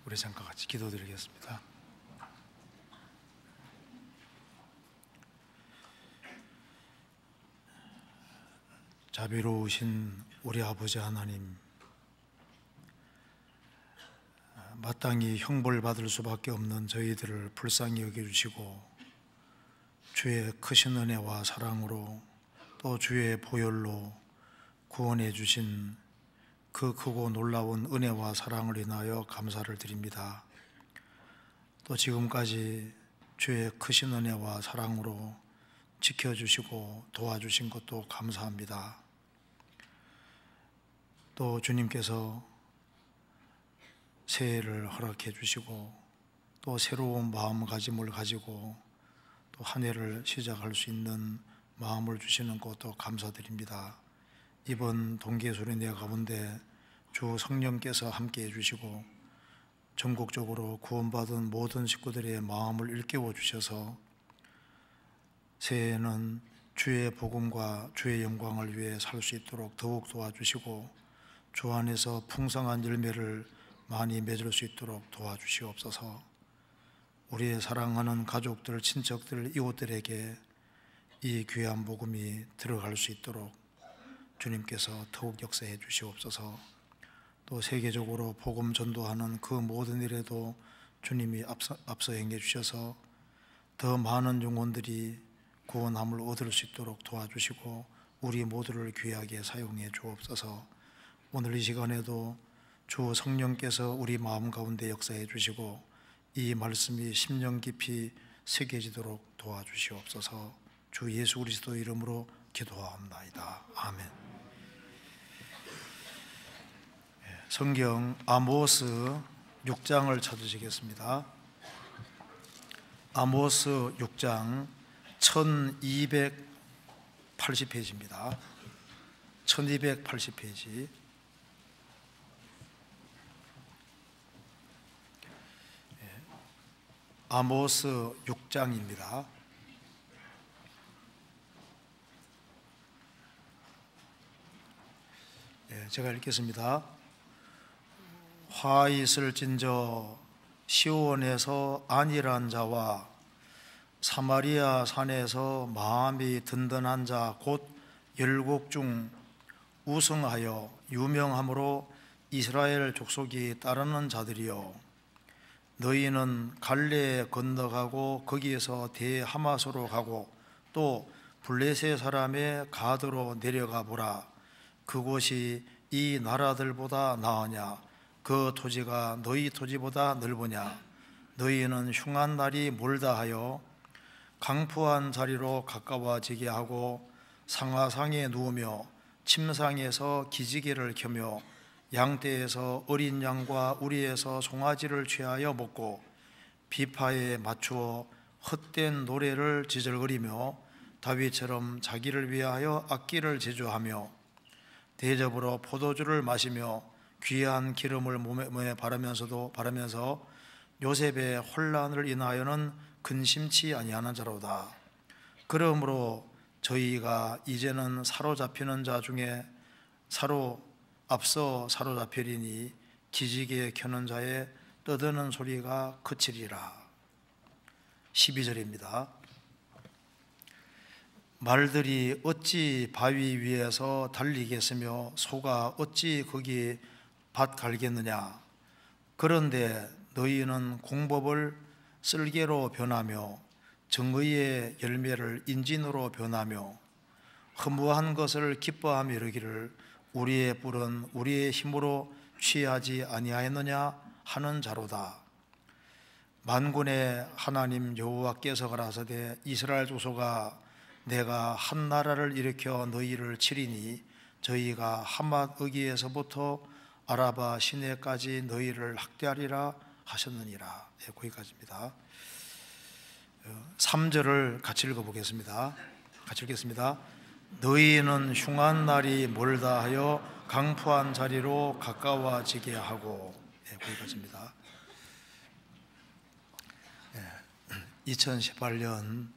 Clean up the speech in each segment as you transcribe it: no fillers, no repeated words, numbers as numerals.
우리 잠깐 같이 기도드리겠습니다. 자비로우신 우리 아버지 하나님, 마땅히 형벌받을 수밖에 없는 저희들을 불쌍히 여겨주시고 주의 크신 은혜와 사랑으로 또 주의 보혈로 구원해 주신 그 크고 놀라운 은혜와 사랑을 인하여 감사를 드립니다. 또 지금까지 주의 크신 은혜와 사랑으로 지켜주시고 도와주신 것도 감사합니다. 또 주님께서 새해를 허락해 주시고 또 새로운 마음가짐을 가지고 또 한 해를 시작할 수 있는 마음을 주시는 것도 감사드립니다. 이번 동계수련회 가운데 주 성령께서 함께해 주시고 전국적으로 구원받은 모든 식구들의 마음을 일깨워 주셔서 새해에는 주의 복음과 주의 영광을 위해 살 수 있도록 더욱 도와주시고 주 안에서 풍성한 열매를 많이 맺을 수 있도록 도와주시옵소서. 우리의 사랑하는 가족들, 친척들, 이웃들에게 이 귀한 복음이 들어갈 수 있도록 주님께서 더욱 역사해 주시옵소서. 또 세계적으로 복음 전도하는 그 모든 일에도 주님이 앞서 행해 주셔서 더 많은 영혼들이 구원함을 얻을 수 있도록 도와주시고 우리 모두를 귀하게 사용해 주옵소서. 오늘 이 시간에도 주 성령께서 우리 마음 가운데 역사해 주시고 이 말씀이 심령 깊이 새겨지도록 도와주시옵소서. 주 예수 그리스도 이름으로 기도하옵나이다. 아멘. 성경 아모스 6장을 찾으시겠습니다. 아모스 6장 1280페이지입니다. 1280페이지. 아모스 6장입니다. 제가 읽겠습니다. 화 있을진저 시온에서 안일한 자와 사마리아 산에서 마음이 든든한 자 곧 열국 중 우승하여 유명함으로 이스라엘 족속이 따르는 자들이여, 너희는 갈레에 건너가고 거기에서 대하마스로 가고 또 블레셋 사람의 가드로 내려가 보라. 그곳이 이 나라들보다 나으냐? 그 토지가 너희 토지보다 넓으냐? 너희는 흉한 날이 멀다 하여 강푸한 자리로 가까워지게 하고 상하상에 누우며 침상에서 기지개를 켜며 양떼에서 어린 양과 우리에서 송아지를 취하여 먹고 비파에 맞추어 헛된 노래를 지절거리며 다윗처럼 자기를 위하여 악기를 제조하며 대접으로 포도주를 마시며 귀한 기름을 몸에 바르면서 요셉의 혼란을 인하여는 근심치 아니하는 자로다. 그러므로 저희가 이제는 사로잡히는 자 중에 앞서 사로잡히리니 기지개 켜는 자의 떠드는 소리가 그치리라. 12절입니다. 말들이 어찌 바위 위에서 달리겠으며 소가 어찌 거기 밭 갈겠느냐? 그런데 너희는 공법을 쓸개로 변하며 정의의 열매를 인진으로 변하며 허무한 것을 기뻐하며 이르기를 우리의 뿔은 우리의 힘으로 취하지 아니하였느냐 하는 자로다. 만군의 하나님 여호와께서 가라사대 이스라엘 족속아, 내가 한 나라를 일으켜 너희를 치리니 저희가 하맛 어기에서부터 아라바 시내까지 너희를 학대하리라 하셨느니라. 거기까지입니다. 3절을 같이 읽어보겠습니다. 같이 읽겠습니다. 너희는 흉한 날이 멀다 하여 강포한 자리로 가까워지게 하고. 거기까지입니다. 2018년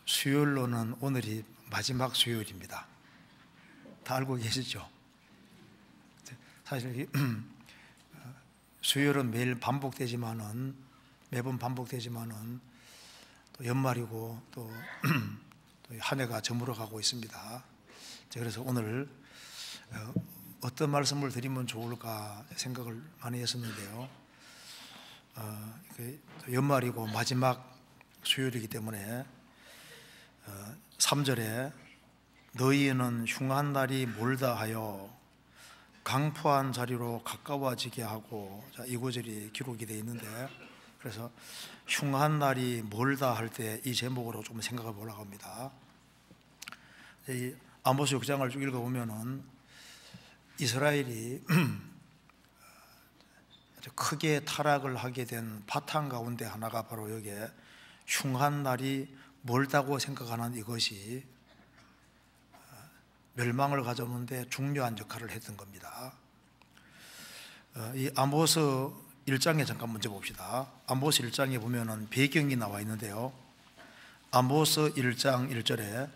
수요일로는 오늘이 마지막 수요일입니다. 다 알고 계시죠? 사실 수요일은 매번 반복되지만은 또 연말이고 또 한 해가 저물어 가고 있습니다. 그래서 오늘 어떤 말씀을 드리면 좋을까 생각을 많이 했었는데요. 연말이고 마지막 수요일이기 때문에 3절에 너희는 흉한 날이 몰다 하여 강포한 자리로 가까워지게 하고, 이 구절이 기록이 되어 있는데, 그래서 흉한 날이 멀다 할 때 이 제목으로 좀 생각해 보려고 합니다. 이 아모스 6장을 쭉 읽어보면은 이스라엘이 아주 크게 타락을 하게 된 바탕 가운데 하나가 바로 여기에 흉한 날이 멀다고 생각하는 이것이 멸망을 가져오는데 중요한 역할을 했던 겁니다. 이 아모스 1장에 잠깐 먼저 봅시다. 아모스 1장에 보면은 배경이 나와 있는데요. 아모스 1장 1절에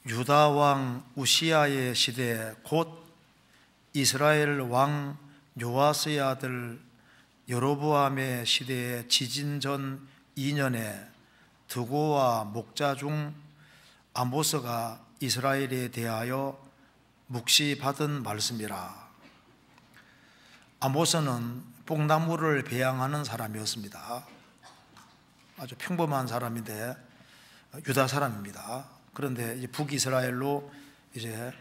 유다 왕 우시야의 시대 곧 이스라엘 왕 요아스의 아들 여로보암의 시대에 지진 전 2년에 드고와 목자 중 아모스가 이스라엘에 대하여 묵시받은 말씀이라. 아모스는 뽕나무를 배양하는 사람이었습니다. 아주 평범한 사람인데 유다 사람입니다. 그런데 이제 북이스라엘로 이제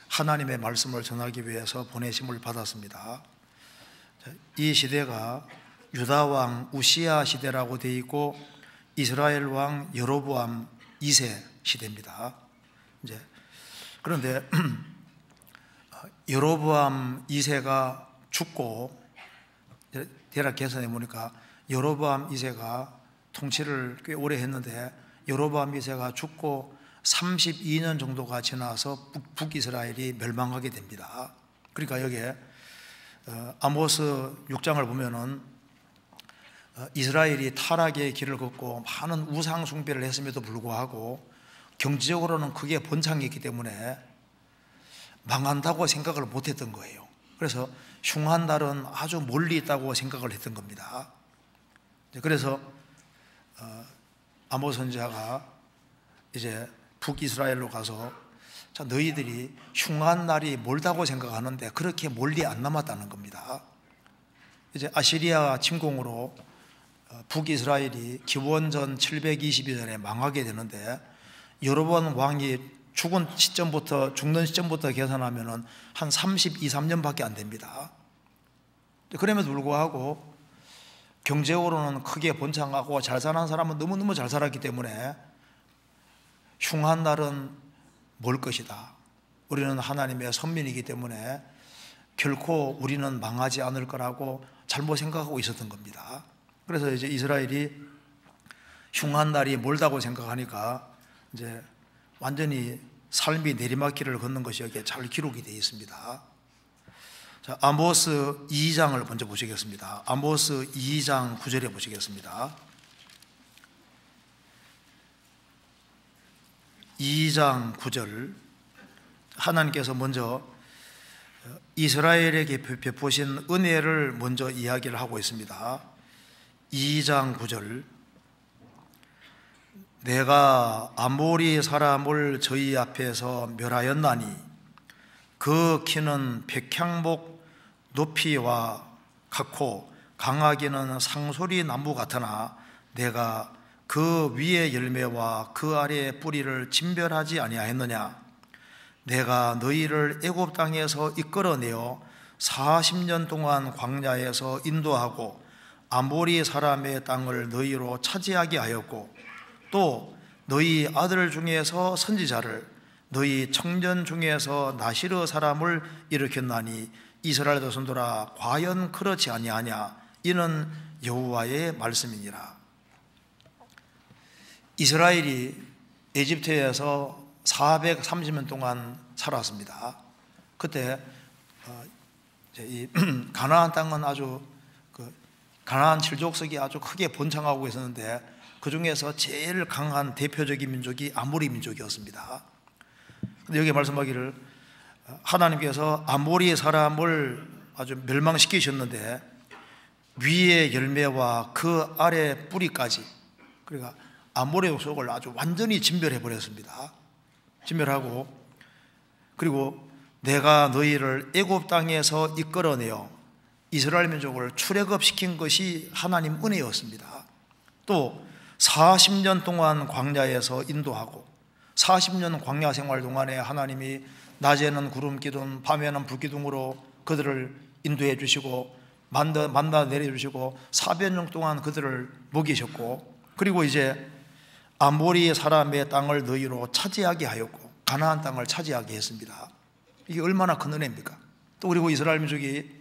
하나님의 말씀을 전하기 위해서 보내심을 받았습니다. 이 시대가 유다 왕 우시야 시대라고 되어 있고 이스라엘 왕 여로보암 2세 시대입니다. 이제 그런데 여로보암 2세가 죽고, 대략 계산해 보니까 여로보암 2세가 통치를 꽤 오래 했는데 여로보암 2세가 죽고 32년 정도가 지나서 북이스라엘이 멸망하게 됩니다. 그러니까 여기에 아모스 6장을 보면은 이스라엘이 타락의 길을 걷고 많은 우상 숭배를 했음에도 불구하고 경제적으로는 크게 번창했기 때문에 망한다고 생각을 못했던 거예요. 그래서 흉한 날은 아주 멀리 있다고 생각을 했던 겁니다. 그래서 아모스 선지자가 이제 북이스라엘로 가서 자, 너희들이 흉한 날이 멀다고 생각하는데 그렇게 멀리 안 남았다는 겁니다. 이제 아시리아 침공으로 북이스라엘이 기원전 722년에 망하게 되는데 여로보암 왕이 죽는 시점부터 계산하면 한 32, 3년밖에 안 됩니다. 그럼에도 불구하고 경제적으로는 크게 번창하고 잘 사는 사람은 너무너무 잘 살았기 때문에 흉한 날은 멀 것이다. 우리는 하나님의 선민이기 때문에 결코 우리는 망하지 않을 거라고 잘못 생각하고 있었던 겁니다. 그래서 이제 이스라엘이 흉한 날이 멀다고 생각하니까 이제 완전히 삶이 내리막길을 걷는 것이 여기에 잘 기록이 되어 있습니다. 자, 아모스 2장을 먼저 보시겠습니다. 아모스 2장 9절에 보시겠습니다. 2장 9절, 하나님께서 먼저 이스라엘에게 베푸신 은혜를 먼저 이야기를 하고 있습니다. 2장 9절, 내가 아모리 사람을 저희 앞에서 멸하였나니 그 키는 백향목 높이와 같고 강하기는 상소리 나무 같으나 내가 그 위의 열매와 그 아래의 뿌리를 진별하지 아니하였느냐. 내가 너희를 애굽 땅에서 이끌어내어 40년 동안 광야에서 인도하고 아모리 사람의 땅을 너희로 차지하게 하였고 또 너희 아들 중에서 선지자를 너희 청년 중에서 나시르 사람을 일으켰나니 이스라엘 자손들아 과연 그렇지 아니하냐. 이는 여호와의 말씀이니라. 이스라엘이 에집트에서 430년 동안 살았습니다. 그때 이 가나안 땅은 아주 가나안 칠족속이 아주 크게 번창하고 있었는데 그 중에서 제일 강한 대표적인 민족이 아모리 민족이었습니다. 근데 여기 말씀하기를 하나님께서 아모리 사람을 아주 멸망시키셨는데 위의 열매와 그 아래 뿌리까지, 그러니까 아모리 족속을 아주 완전히 진멸해 버렸습니다. 진멸하고, 그리고 내가 너희를 애굽 땅에서 이끌어내어 이스라엘 민족을 출애굽시킨 것이 하나님 은혜였습니다. 또 40년 동안 광야에서 인도하고 40년 광야 생활 동안에 하나님이 낮에는 구름 기둥, 밤에는 불기둥으로 그들을 인도해 주시고 만나 내려주시고 400년 동안 그들을 먹이셨고, 그리고 이제 아모리 사람의 땅을 너희로 차지하게 하였고 가나안 땅을 차지하게 했습니다. 이게 얼마나 큰 은혜입니까? 또 그리고 이스라엘 민족이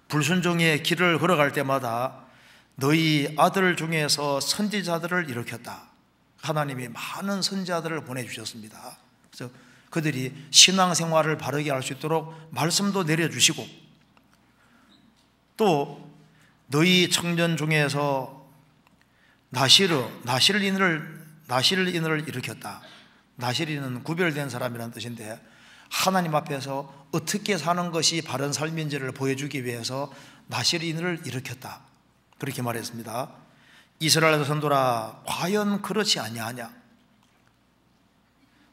불순종의 길을 걸어갈 때마다 너희 아들 중에서 선지자들을 일으켰다. 하나님이 많은 선지자들을 보내주셨습니다. 그래서 그들이 신앙생활을 바르게 할 수 있도록 말씀도 내려주시고, 또 너희 청년 중에서 나실인을 일으켰다. 나실인은 구별된 사람이라는 뜻인데 하나님 앞에서 어떻게 사는 것이 바른 삶인지를 보여주기 위해서 나실인을 일으켰다. 그렇게 말했습니다. 이스라엘 선도라, 과연 그렇지 아니하냐?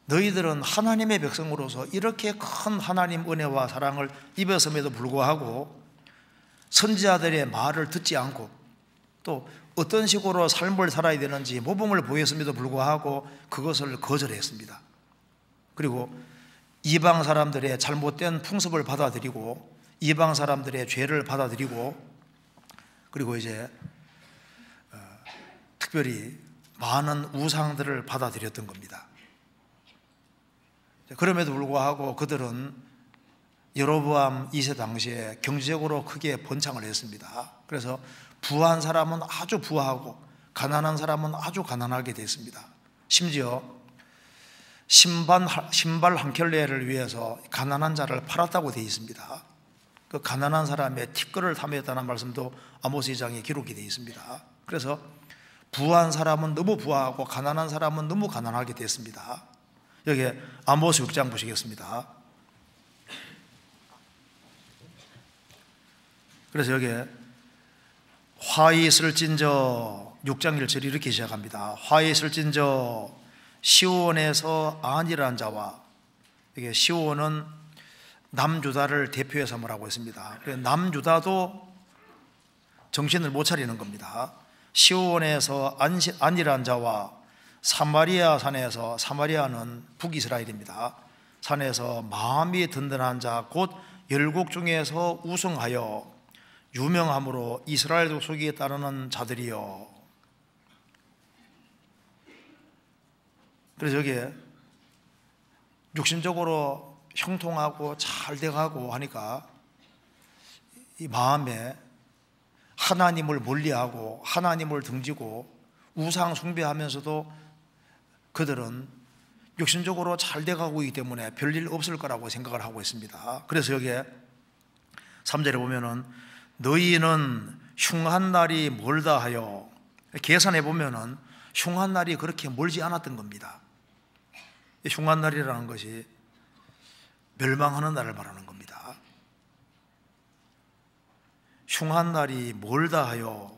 너희들은 하나님의 백성으로서 이렇게 큰 하나님 은혜와 사랑을 입었음에도 불구하고 선지자들의 말을 듣지 않고 또 어떤 식으로 삶을 살아야 되는지 모범을 보였음에도 불구하고 그것을 거절했습니다. 그리고 이방 사람들의 잘못된 풍습을 받아들이고 이방 사람들의 죄를 받아들이고, 그리고 이제 특별히 많은 우상들을 받아들였던 겁니다. 그럼에도 불구하고 그들은 여로보암 2세 당시에 경제적으로 크게 번창을 했습니다. 그래서 부한 사람은 아주 부하고 가난한 사람은 아주 가난하게 됐습니다. 심지어 신발 한 켤레를 위해서 가난한 자를 팔았다고 되어 있습니다. 그 가난한 사람의 티끌을 탐했다는 말씀도 아모스 2장에 기록이 되어 있습니다. 그래서 부한 사람은 너무 부하고 가난한 사람은 너무 가난하게 됐습니다. 여기 아모스 6장 보시겠습니다. 그래서 여기 화 있을진저 6장 1절이 이렇게 시작합니다. 화 있을진저 시온에서 안이라는 자와, 이게 시온은 남유다를 대표해서 삼으라고 했습니다. 남유다도 정신을 못 차리는 겁니다. 시온에서 안이라는 자와 사마리아 산에서, 사마리아는 북이스라엘입니다. 산에서 마음이 든든한 자 곧 열국 중에서 우승하여 유명함으로 이스라엘 족속에 따르는 자들이요. 그래서 여기에 육신적으로 형통하고 잘 돼가고 하니까 이 마음에 하나님을 멀리하고 하나님을 등지고 우상 숭배하면서도 그들은 육신적으로 잘 돼가고 있기 때문에 별일 없을 거라고 생각을 하고 있습니다. 그래서 여기에 3절에 보면은 너희는 흉한 날이 멀다 하여, 계산해 보면은 흉한 날이 그렇게 멀지 않았던 겁니다. 이 흉한 날이라는 것이 멸망하는 날을 말하는 겁니다. 흉한 날이 멀다 하여,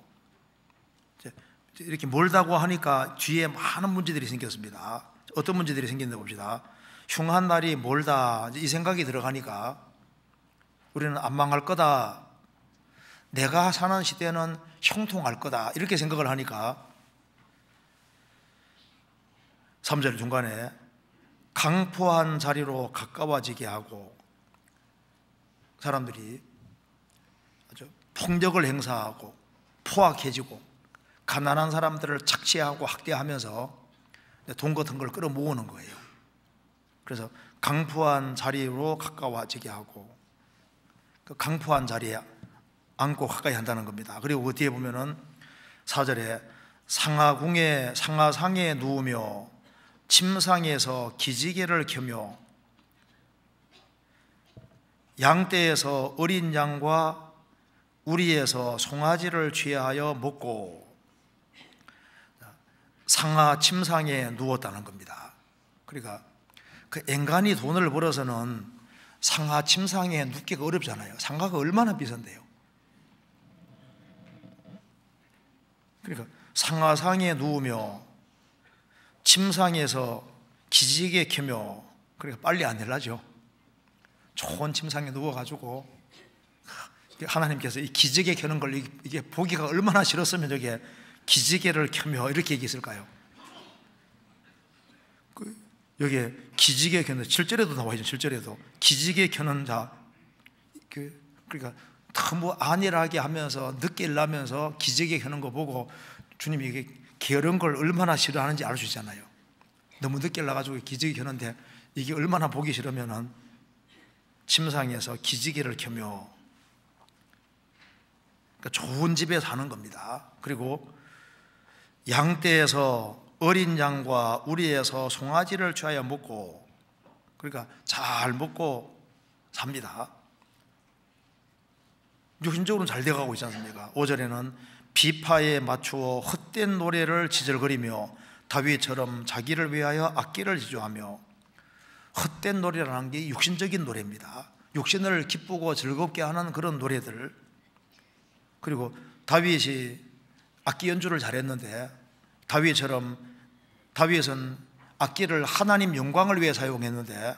이렇게 멀다고 하니까 뒤에 많은 문제들이 생겼습니다. 어떤 문제들이 생겼나 봅시다. 흉한 날이 멀다, 이 생각이 들어가니까 우리는 안 망할 거다, 내가 사는 시대는 형통할 거다, 이렇게 생각을 하니까 3절 중간에 강포한 자리로 가까워지게 하고, 사람들이 아주 폭력을 행사하고 포악해지고 가난한 사람들을 착취하고 학대하면서 돈 같은 걸 끌어모으는 거예요. 그래서 강포한 자리로 가까워지게 하고, 그 강포한 자리에 앉고 가까이 한다는 겁니다. 그리고 그 뒤에 보면은 4절에 상하상에 누우며 침상에서 기지개를 켜며 양떼에서 어린 양과 우리에서 송아지를 취하여 먹고 상하 침상에 누웠다는 겁니다. 그러니까 그 앵간히 돈을 벌어서는 상하 침상에 눕기가 어렵잖아요. 상하가 얼마나 비싼데요. 그러니까 상하상에 누우며 침상에서 기지개 켜며, 그러니까 빨리 안 내려죠. 좋은 침상에 누워가지고 하나님께서 이 기지개 켜는 걸 이게 보기가 얼마나 싫었으면 저게 기지개를 켜며 이렇게 얘기했을까요? 여기에 기지개 켜는 7절에도 나와 있죠. 7절에도 기지개 켜는 자, 그러니까 너무 안일하게 하면서 늦게 일하면서 기지개 켜는 거 보고 주님이 이게 게으른 걸 얼마나 싫어하는지 알 수 있잖아요. 너무 늦게 일어나가지고 기지개 켜는데 이게 얼마나 보기 싫으면은 침상에서 기지개를 켜며, 그러니까 좋은 집에 사는 겁니다. 그리고 양떼에서 어린 양과 우리에서 송아지를 취하여 먹고, 그러니까 잘 먹고 삽니다. 육신적으로는 잘 돼가고 있지 않습니까? 5절에는 비파에 맞추어 헛된 노래를 지절거리며 다윗처럼 자기를 위하여 악기를 지조하며. 헛된 노래라는 게 육신적인 노래입니다. 육신을 기쁘고 즐겁게 하는 그런 노래들. 그리고 다윗이 악기 연주를 잘했는데 다윗은 악기를 하나님 영광을 위해 사용했는데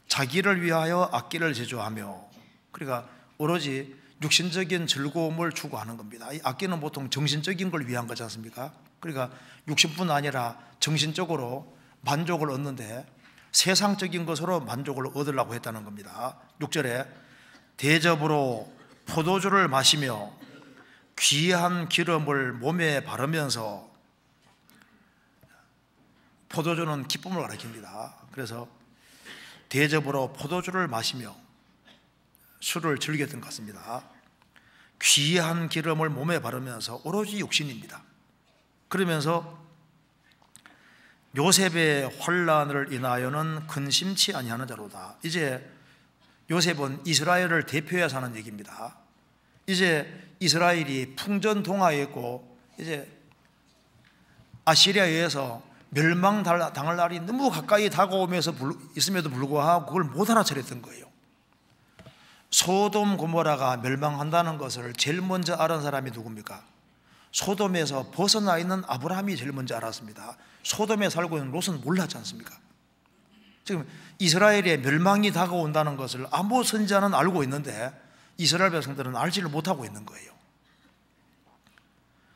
자기를 위하여 악기를 제조하며, 그러니까 오로지 육신적인 즐거움을 추구하는 겁니다. 이 악기는 보통 정신적인 걸 위한 거지 않습니까? 그러니까 육신뿐 아니라 정신적으로 만족을 얻는데 세상적인 것으로 만족을 얻으려고 했다는 겁니다. 6절에 대접으로 포도주를 마시며 귀한 기름을 몸에 바르면서, 포도주는 기쁨을 가리킵니다. 그래서 대접으로 포도주를 마시며 술을 즐겼던 것 같습니다. 귀한 기름을 몸에 바르면서 오로지 육신입니다. 그러면서 요셉의 환난을 인하여는 근심치 아니하는 자로다. 이제 요셉은 이스라엘을 대표해서 하는 얘기입니다. 이제 이스라엘이 풍전동화에 있고 이제 아시리아에 의해서 멸망당할 날이 너무 가까이 다가오면서 있음에도 불구하고 그걸 못 알아차렸던 거예요. 소돔 고모라가 멸망한다는 것을 제일 먼저 알은 사람이 누굽니까? 소돔에서 벗어나 있는 아브라함이 제일 먼저 알았습니다. 소돔에 살고 있는 롯은 몰랐지 않습니까? 지금 이스라엘의 멸망이 다가온다는 것을 아무 선지자는 알고 있는데 이스라엘 백성들은 알지를 못하고 있는 거예요.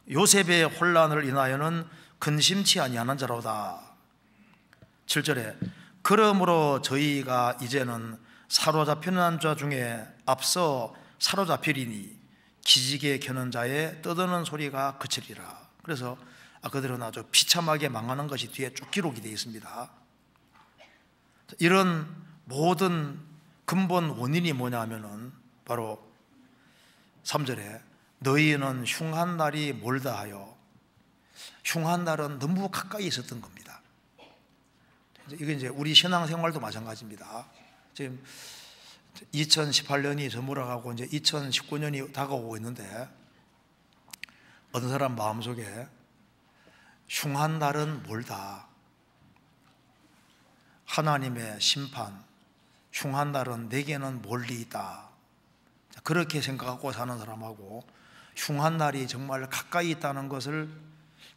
요셉의 혼란을 인하여는 근심치 아니하는 자로다. 7절에 그러므로 저희가 이제는 사로잡히는 자 중에 앞서 사로잡히리니 기지개 켜는 자의 떠드는 소리가 그치리라. 그래서 그들은 아주 비참하게 망하는 것이 뒤에 쭉 기록이 되어 있습니다. 이런 모든 근본 원인이 뭐냐 하면은 바로 3절에 너희는 흉한 날이 멀다 하여, 흉한 날은 너무 가까이 있었던 겁니다. 이게 이제 우리 신앙생활도 마찬가지입니다. 지금 2018년이 저물어가고 이제 2019년이 다가오고 있는데 어떤 사람 마음속에 흉한 날은 멀다, 하나님의 심판, 흉한 날은 내게는 멀리 있다, 그렇게 생각하고 사는 사람하고 흉한 날이 정말 가까이 있다는 것을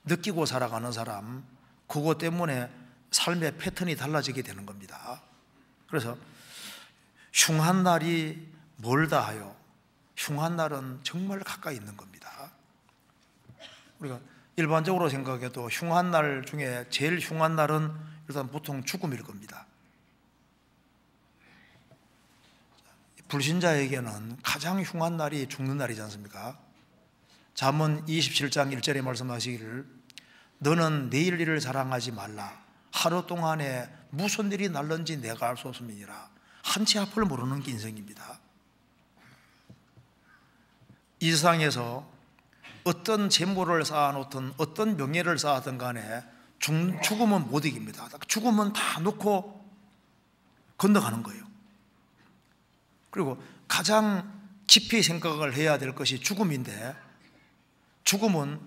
느끼고 살아가는 사람, 그것 때문에 삶의 패턴이 달라지게 되는 겁니다. 그래서 흉한 날이 멀다 하여, 흉한 날은 정말 가까이 있는 겁니다. 우리가 일반적으로 생각해도 흉한 날 중에 제일 흉한 날은 일단 보통 죽음일 겁니다. 불신자에게는 가장 흉한 날이 죽는 날이지 않습니까? 잠언 27장 1절에 말씀하시기를 너는 내일 일을 사랑하지 말라, 하루 동안에 무슨 일이 날는지 내가 알 수 없음이니라. 한치 앞을 모르는 게 인생입니다. 이 세상에서 어떤 재물을 쌓아놓든 어떤 명예를 쌓았든 간에 죽음은 못 이깁니다. 죽음은 다 놓고 건너가는 거예요. 그리고 가장 깊이 생각을 해야 될 것이 죽음인데, 죽음은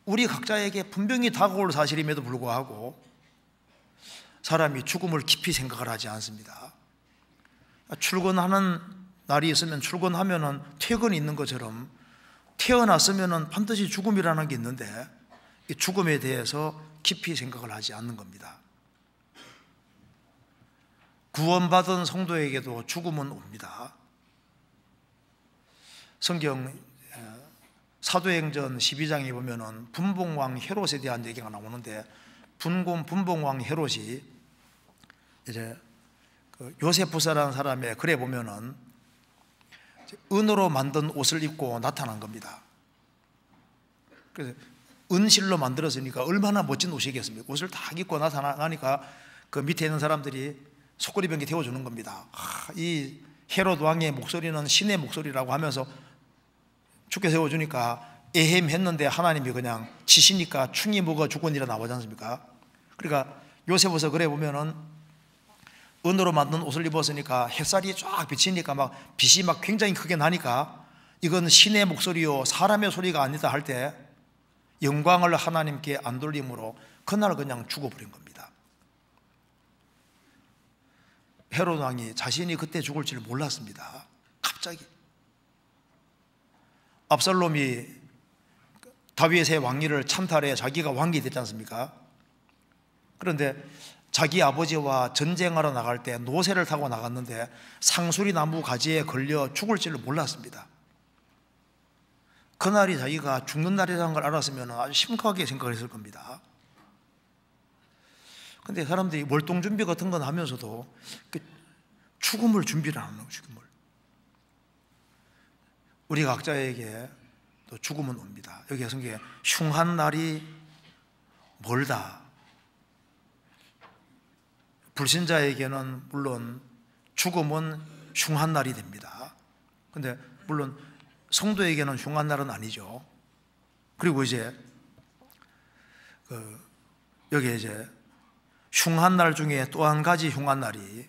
우리 각자에게 분명히 다가올 사실임에도 불구하고 사람이 죽음을 깊이 생각을 하지 않습니다. 출근하는 날이 있으면 출근하면은 퇴근이 있는 것처럼 태어났으면은 반드시 죽음이라는 게 있는데 이 죽음에 대해서 깊이 생각을 하지 않는 겁니다. 구원받은 성도에게도 죽음은 옵니다. 성경 사도행전 12장에 보면은 분봉왕 헤롯에 대한 얘기가 나오는데 분봉왕 헤롯이 이제 그 요세푸스라는 사람의 글에 보면은 은으로 만든 옷을 입고 나타난 겁니다. 그래서 은실로 만들었으니까 얼마나 멋진 옷이겠습니까? 옷을 다 입고 나타나니까 그 밑에 있는 사람들이 속꼬리병에 태워주는 겁니다. 이 헤롯 왕의 목소리는 신의 목소리라고 하면서 죽게 세워주니까 에헴했는데 하나님이 그냥 치시니까 충이 먹어 죽으니라 나오지 않습니까? 그러니까 요셉에서 그래 보면은 은으로 만든 옷을 입었으니까 햇살이 쫙 비치니까 막 빛이 막 굉장히 크게 나니까 이건 신의 목소리요 사람의 소리가 아니다 할 때 영광을 하나님께 안 돌림으로 그날 그냥 죽어버린 겁니다. 헤롯 왕이 자신이 그때 죽을 줄 몰랐습니다. 갑자기 압살롬이 다윗의 왕위를 찬탈해 자기가 왕이 됐지 않습니까? 그런데 자기 아버지와 전쟁하러 나갈 때 노새를 타고 나갔는데 상수리 나무 가지에 걸려 죽을 줄을 몰랐습니다. 그날이 자기가 죽는 날이라는 걸 알았으면 아주 심각하게 생각을 했을 겁니다. 그런데 사람들이 월동 준비 같은 건 하면서도 죽음을 준비를 안 하는 거예요. 죽음을. 우리 각자에게 또 죽음은 옵니다. 여기 성경에 흉한 날이 멀다. 불신자에게는 물론 죽음은 흉한 날이 됩니다. 그런데 물론 성도에게는 흉한 날은 아니죠. 그리고 이제 여기에 이제 흉한 날 중에 또 한 가지 흉한 날이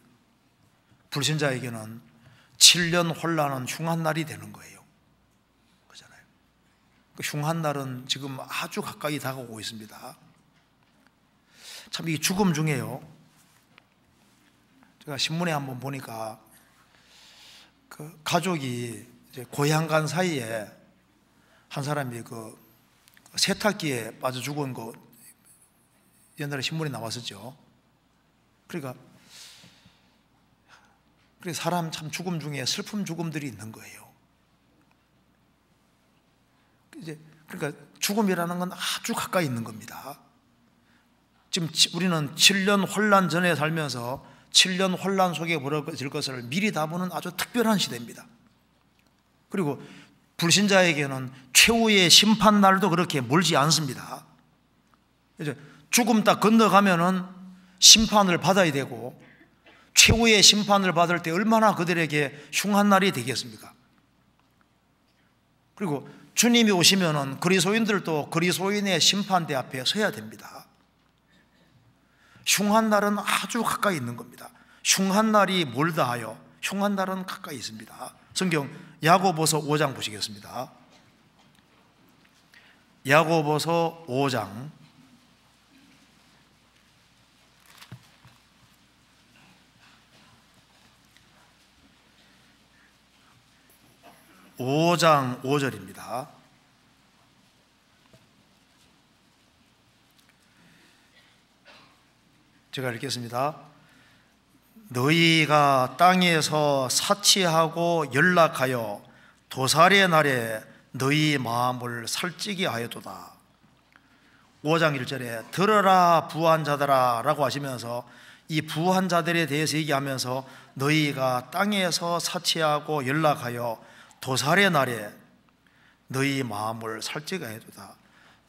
불신자에게는 7년 혼란은 흉한 날이 되는 거예요. 그렇잖아요. 그 흉한 날은 지금 아주 가까이 다가오고 있습니다. 참 이 죽음 중에요. 제가 신문에 한번 보니까 그 가족이 이제 고향 간 사이에 한 사람이 그 세탁기에 빠져 죽은 거 옛날에 신문에 나왔었죠. 그러니까 사람 참 죽음 중에 슬픔 죽음들이 있는 거예요. 이제 그러니까 죽음이라는 건 아주 가까이 있는 겁니다. 지금 우리는 7년 혼란 전에 살면서 7년 혼란 속에 벌어질 것을 미리 다 보는 아주 특별한 시대입니다. 그리고 불신자에게는 최후의 심판 날도 그렇게 멀지 않습니다. 이제 죽음 딱 건너가면은 심판을 받아야 되고 최후의 심판을 받을 때 얼마나 그들에게 흉한 날이 되겠습니까? 그리고 주님이 오시면은 그리스도인들도 그리스도인의 심판대 앞에 서야 됩니다. 흉한 날은 아주 가까이 있는 겁니다. 흉한 날이 멀다 하여 흉한 날은 가까이 있습니다. 성경 야고보서 5장 보시겠습니다. 야고보서 5장 5절입니다. 제가 읽겠습니다. 너희가 땅에서 사치하고 연락하여 도살의 날에 너희 마음을 살찌게 하였도다. 5장 1절에 들어라 부한 자들아 라고 하시면서 이 부한 자들에 대해서 얘기하면서 너희가 땅에서 사치하고 연락하여 도살의 날에 너희 마음을 살찌게 하였도다.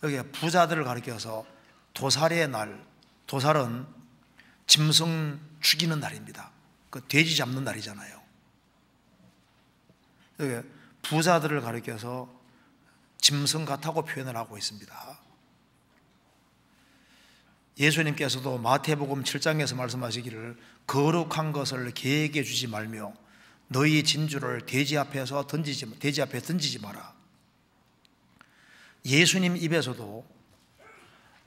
여기 부자들을 가리켜서 도살의 날, 도살은 짐승 죽이는 날입니다. 그 돼지 잡는 날이잖아요. 여기 부자들을 가리켜서 짐승 같다고 표현을 하고 있습니다. 예수님께서도 마태복음 7장에서 말씀하시기를 거룩한 것을 개에게 주지 말며 너희 진주를 돼지 앞에 던지지 마라. 예수님 입에서도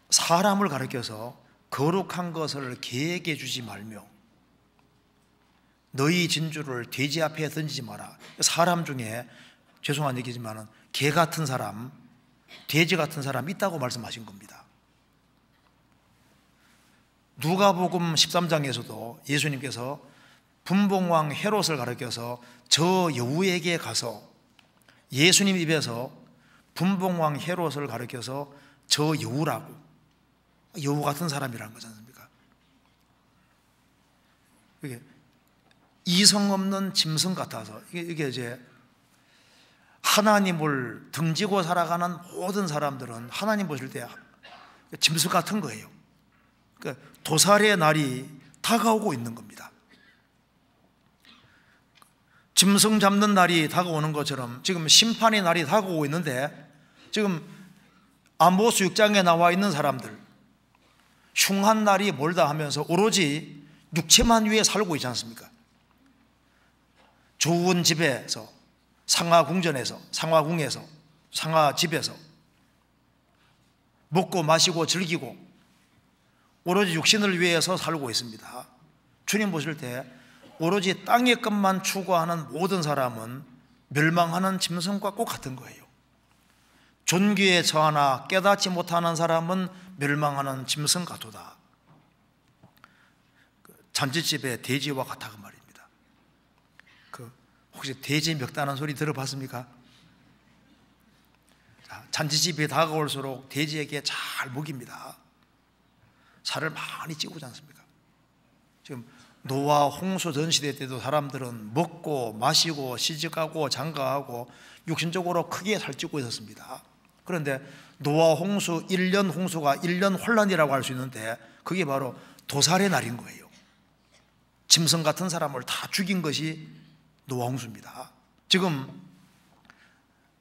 사람을 가리켜서 거룩한 것을 개에게 주지 말며 너희 진주를 돼지 앞에 던지지 마라. 사람 중에 죄송한 얘기지만 개 같은 사람, 돼지 같은 사람 있다고 말씀하신 겁니다. 누가복음 13장에서도 예수님께서 분봉왕 헤롯을 가리켜서 저 여우에게 가서, 예수님 입에서 분봉왕 헤롯을 가리켜서 저 여우라고, 여우 같은 사람이라는 거지 않습니까? 이게 이성 없는 짐승 같아서, 이게 이제 하나님을 등지고 살아가는 모든 사람들은 하나님 보실 때 짐승 같은 거예요. 그러니까 도살의 날이 다가오고 있는 겁니다. 짐승 잡는 날이 다가오는 것처럼 지금 심판의 날이 다가오고 있는데, 지금 아모스 6장에 나와 있는 사람들, 흉한 날이 멀다 하면서 오로지 육체만 위해 살고 있지 않습니까? 좋은 집에서, 상하궁전에서, 상하궁에서, 상하집에서 먹고 마시고 즐기고 오로지 육신을 위해서 살고 있습니다. 주님 보실 때 오로지 땅의 것만 추구하는 모든 사람은 멸망하는 짐승과 꼭 같은 거예요. 존귀에 처하나 깨닫지 못하는 사람은 멸망하는 짐승 같도다. 잔치집의 돼지와 같아 그 말입니다. 혹시 돼지 멱다는 소리 들어봤습니까? 잔치집이 다가올수록 돼지에게 잘 먹입니다. 살을 많이 찌우지 않습니까? 지금 노아 홍수 전 시대 때도 사람들은 먹고 마시고 시집가고 장가하고 육신적으로 크게 살찌고 있었습니다. 그런데 노아 홍수 1년 홍수가 1년 혼란이라고 할 수 있는데, 그게 바로 도살의 날인 거예요. 짐승 같은 사람을 다 죽인 것이 노아 홍수입니다. 지금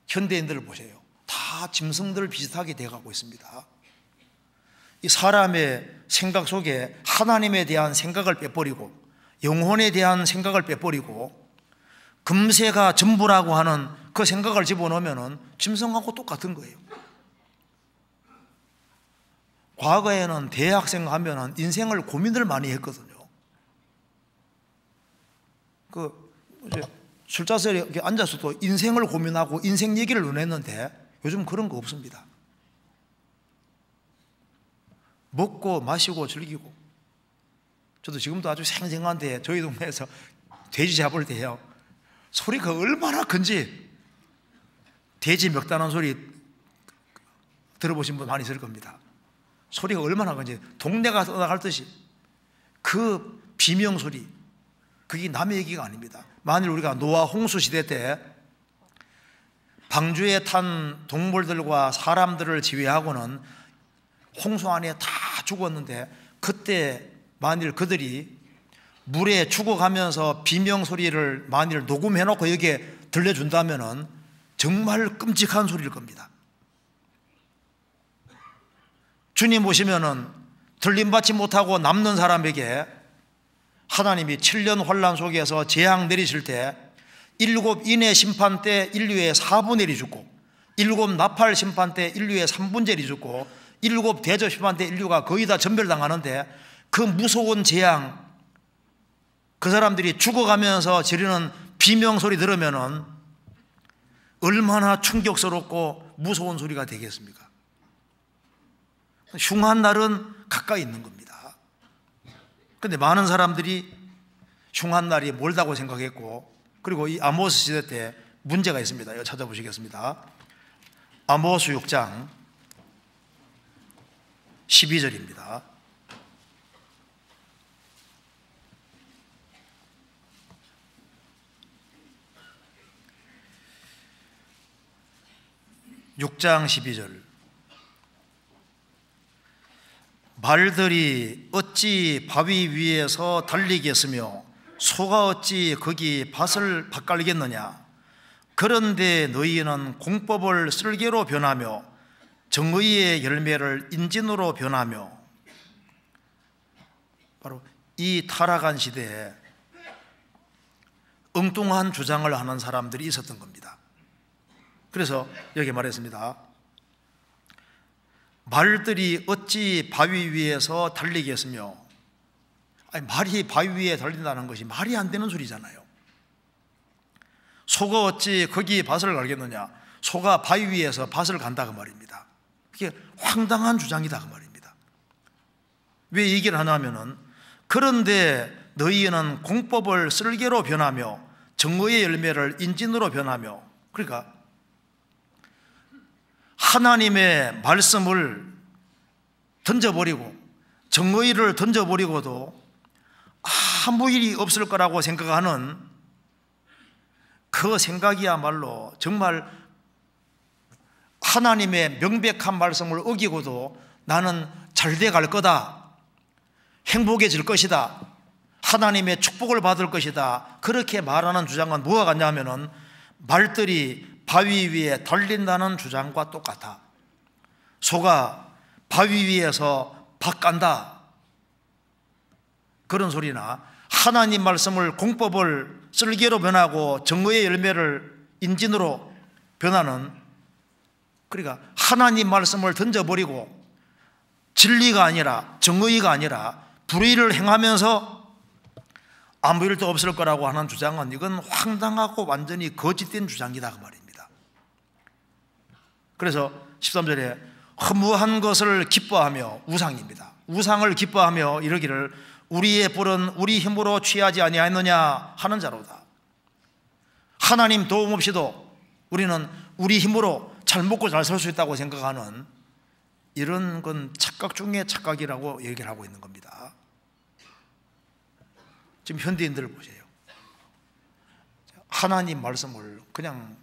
현대인들을 보세요. 다 짐승들 비슷하게 돼가고 있습니다. 이 사람의 생각 속에 하나님에 대한 생각을 빼버리고 영혼에 대한 생각을 빼버리고 금세가 전부라고 하는 그 생각을 집어넣으면 짐승하고 똑같은 거예요. 과거에는 대학생 하면 인생을 고민을 많이 했거든요. 이제 술자리에 이렇게 앉아서도 인생을 고민하고 인생 얘기를 논했는데 요즘 그런 거 없습니다. 먹고 마시고 즐기고. 저도 지금도 아주 생생한데 저희 동네에서 돼지 잡을 때요, 소리가 얼마나 큰지 돼지 멱다는 소리 들어보신 분 많이 있을 겁니다. 소리가 얼마나 큰지 동네가 떠나갈 듯이 그 비명 소리, 그게 남의 얘기가 아닙니다. 만일 우리가 노아 홍수 시대 때 방주에 탄 동물들과 사람들을 제외하고는 홍수 안에 다 죽었는데, 그때 만일 그들이 물에 죽어가면서 비명 소리를 만일 녹음해놓고 여기에 들려준다면 정말 끔찍한 소리일 겁니다. 주님 오시면은 들림받지 못하고 남는 사람에게 하나님이 7년 환란 속에서 재앙 내리실 때 7 인의 심판 때 인류의 4분의 1이 죽고, 7 나팔 심판 때 인류의 3분의 1이 죽고, 7 대접 심판 때 인류가 거의 다 전멸당하는데, 그 무서운 재앙, 그 사람들이 죽어가면서 지르는 비명소리 들으면은 얼마나 충격스럽고 무서운 소리가 되겠습니까? 흉한 날은 가까이 있는 겁니다. 그런데 많은 사람들이 흉한 날이 멀다고 생각했고, 그리고 이 아모스 시대 때 문제가 있습니다. 이거 찾아보시겠습니다. 아모스 6장 12절입니다. (6장 12절) 말들이 어찌 바위 위에서 달리겠으며 소가 어찌 거기 밭을 밭갈겠느냐. 그런데 너희는 공법을 쓸개로 변하며 정의의 열매를 인진으로 변하며. 바로 이 타락한 시대에 엉뚱한 주장을 하는 사람들이 있었던 겁니다. 그래서 여기 말했습니다. 말들이 어찌 바위 위에서 달리겠으며, 아니, 말이 바위 위에 달린다는 것이 말이 안 되는 소리잖아요. 소가 어찌 거기 밭을 갈겠느냐. 소가 바위 위에서 밭을 간다 그 말입니다. 그게 황당한 주장이다 그 말입니다. 왜 얘기를 하냐면은, 그런데 너희는 공법을 쓸개로 변하며 정의의 열매를 인진으로 변하며, 그러니까 하나님의 말씀을 던져버리고 정의를 던져버리고도 아무 일이 없을 거라고 생각하는 그 생각이야말로 정말 하나님의 명백한 말씀을 어기고도 나는 잘 돼 갈 거다, 행복해질 것이다, 하나님의 축복을 받을 것이다, 그렇게 말하는 주장은 뭐가 같냐면은 말들이 바위 위에 달린다는 주장과 똑같아. 소가 바위 위에서 밭 간다, 그런 소리나 하나님 말씀을 공법을 쓸개로 변하고 정의의 열매를 인진으로 변하는, 그러니까 하나님 말씀을 던져버리고 진리가 아니라 정의가 아니라 불의를 행하면서 아무 일도 없을 거라고 하는 주장은 이건 황당하고 완전히 거짓된 주장이다 그 말입니다. 그래서 13절에 허무한 것을 기뻐하며, 우상입니다. 우상을 기뻐하며 이르기를 우리의 뿔은 우리 힘으로 취하지 아니하였느냐 하는 자로다. 하나님 도움 없이도 우리는 우리 힘으로 잘 먹고 잘 살 수 있다고 생각하는, 이런 건 착각 중에 착각이라고 얘기를 하고 있는 겁니다. 지금 현대인들을 보세요. 하나님 말씀을 그냥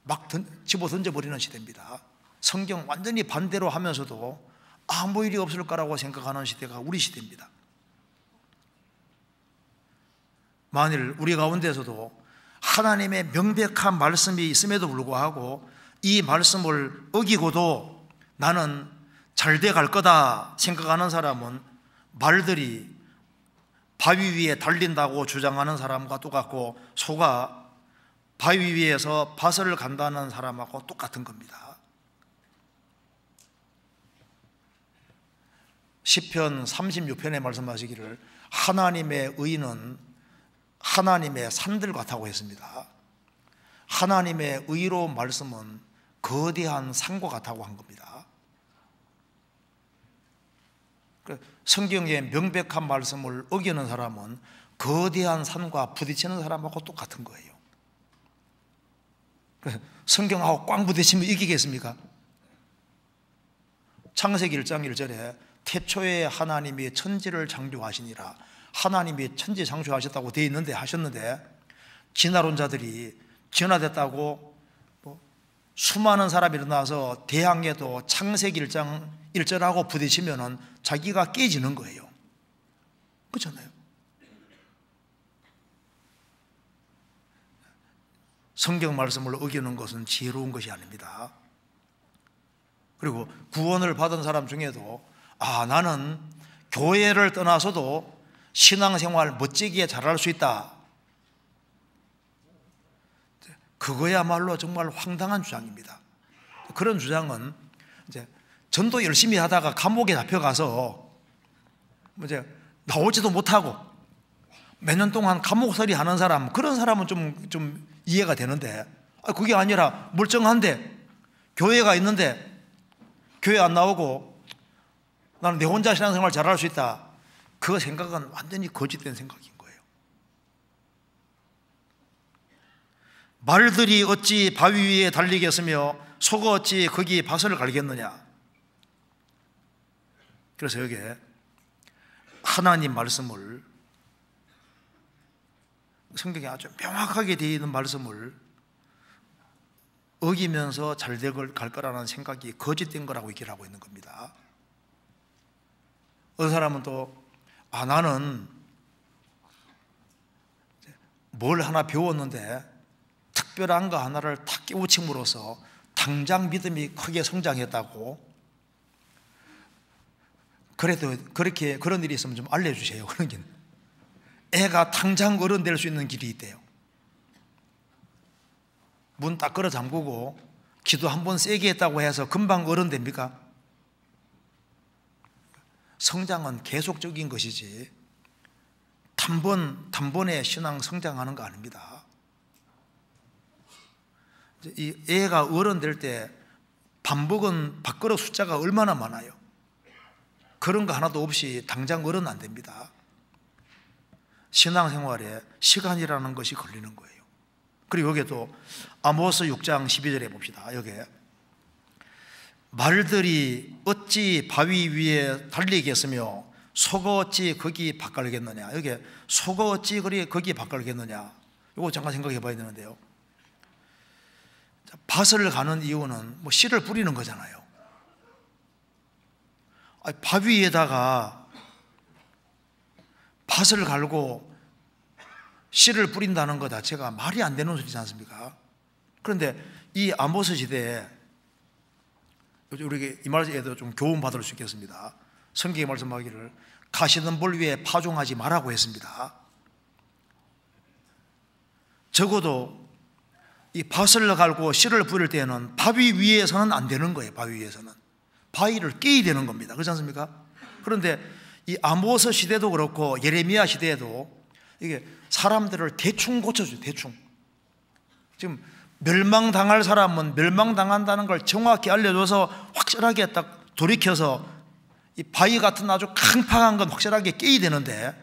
막 집어 던져버리는 시대입니다. 성경 완전히 반대로 하면서도 아무 일이 없을 거라고 생각하는 시대가 우리 시대입니다. 만일 우리 가운데서도 하나님의 명백한 말씀이 있음에도 불구하고 이 말씀을 어기고도 나는 잘 돼 갈 거다 생각하는 사람은 말들이 바위 위에 달린다고 주장하는 사람과 똑같고, 소가 바위 위에서 밭을 간다는 사람하고 똑같은 겁니다. 시편 36편에 말씀하시기를 하나님의 의는 하나님의 산들 같다고 했습니다. 하나님의 의로운 말씀은 거대한 산과 같다고 한 겁니다. 성경의 명백한 말씀을 어기는 사람은 거대한 산과 부딪히는 사람하고 똑같은 거예요. 성경하고 꽝 부딪히면 이기겠습니까? 창세기 1장 1절에 태초에 하나님이 천지를 창조하시니라, 하나님이 천지 창조하셨다고 되어 있는데, 하셨는데 진화론자들이 진화됐다고 수많은 사람이 일어나서 대항해도 창세기 1장 1절하고 부딪히면 자기가 깨지는 거예요. 그렇잖아요. 성경 말씀을 어기는 것은 지혜로운 것이 아닙니다. 그리고 구원을 받은 사람 중에도 나는 교회를 떠나서도 신앙생활 멋지게 잘할 수 있다, 그거야말로 정말 황당한 주장입니다. 그런 주장은 이제 전도 열심히 하다가 감옥에 잡혀가서 이제 나오지도 못하고 몇 년 동안 감옥살이 하는 사람, 그런 사람은 좀 이해가 되는데, 그게 아니라 멀쩡한데 교회가 있는데 교회 안 나오고 나는 내 혼자 신앙생활 잘할 수 있다, 그 생각은 완전히 거짓된 생각인 거예요. 말들이 어찌 바위 위에 달리겠으며 소가 어찌 거기 밭을 갈겠느냐. 그래서 여기에 하나님 말씀을, 성경에 아주 명확하게 되어 있는 말씀을 어기면서 잘 갈 거라는 생각이 거짓된 거라고 얘기를 하고 있는 겁니다. 어떤 사람은 또 나는 뭘 하나 배웠는데 특별한 거 하나를 탁 깨우침으로써 당장 믿음이 크게 성장했다고, 그래도 그런 일이 있으면 좀 알려주세요. 그런 게 애가 당장 어른 될 수 있는 길이 있대요. 문 딱 걸어 잠그고 기도 한 번 세게 했다고 해서 금방 어른 됩니까? 성장은 계속적인 것이지 단번에 신앙 성장하는 거 아닙니다. 이 애가 어른 될 때 밥 먹은 밥그릇 숫자가 얼마나 많아요. 그런 거 하나도 없이 당장 어른 안 됩니다. 신앙생활에 시간이라는 것이 걸리는 거예요. 그리고 여기에도 아모스 6장 12절에 봅시다. 여기에 말들이 어찌 바위 위에 달리겠으며 소가 어찌 거기 밭갈겠느냐. 여기에 소가 어찌 거기 밭갈겠느냐. 이거 잠깐 생각해 봐야 되는데요. 밭을 가는 이유는 뭐 씨를 뿌리는 거잖아요. 바위에다가 밭을 갈고 씨를 뿌린다는 것 자체가 말이 안 되는 소리지 않습니까? 그런데 이 아모스 시대에 우리 이 말에도 좀 교훈 받을 수 있겠습니다. 성경에 말씀하기를 가시던 볼 위에 파종하지 말라고 했습니다. 적어도 이 밭을 갈고 씨를 뿌릴 때에는 바위 위에서는 안 되는 거예요. 바위 위에서는 바위를 깨야 되는 겁니다. 그렇지 않습니까? 그런데 이 아모스 시대도 그렇고 예레미야 시대에도 이게 사람들을 대충 고쳐줘요. 대충. 지금 멸망당할 사람은 멸망당한다는 걸 정확히 알려줘서 확실하게 딱 돌이켜서 이 바위 같은 아주 강팍한 건 확실하게 깨야 되는데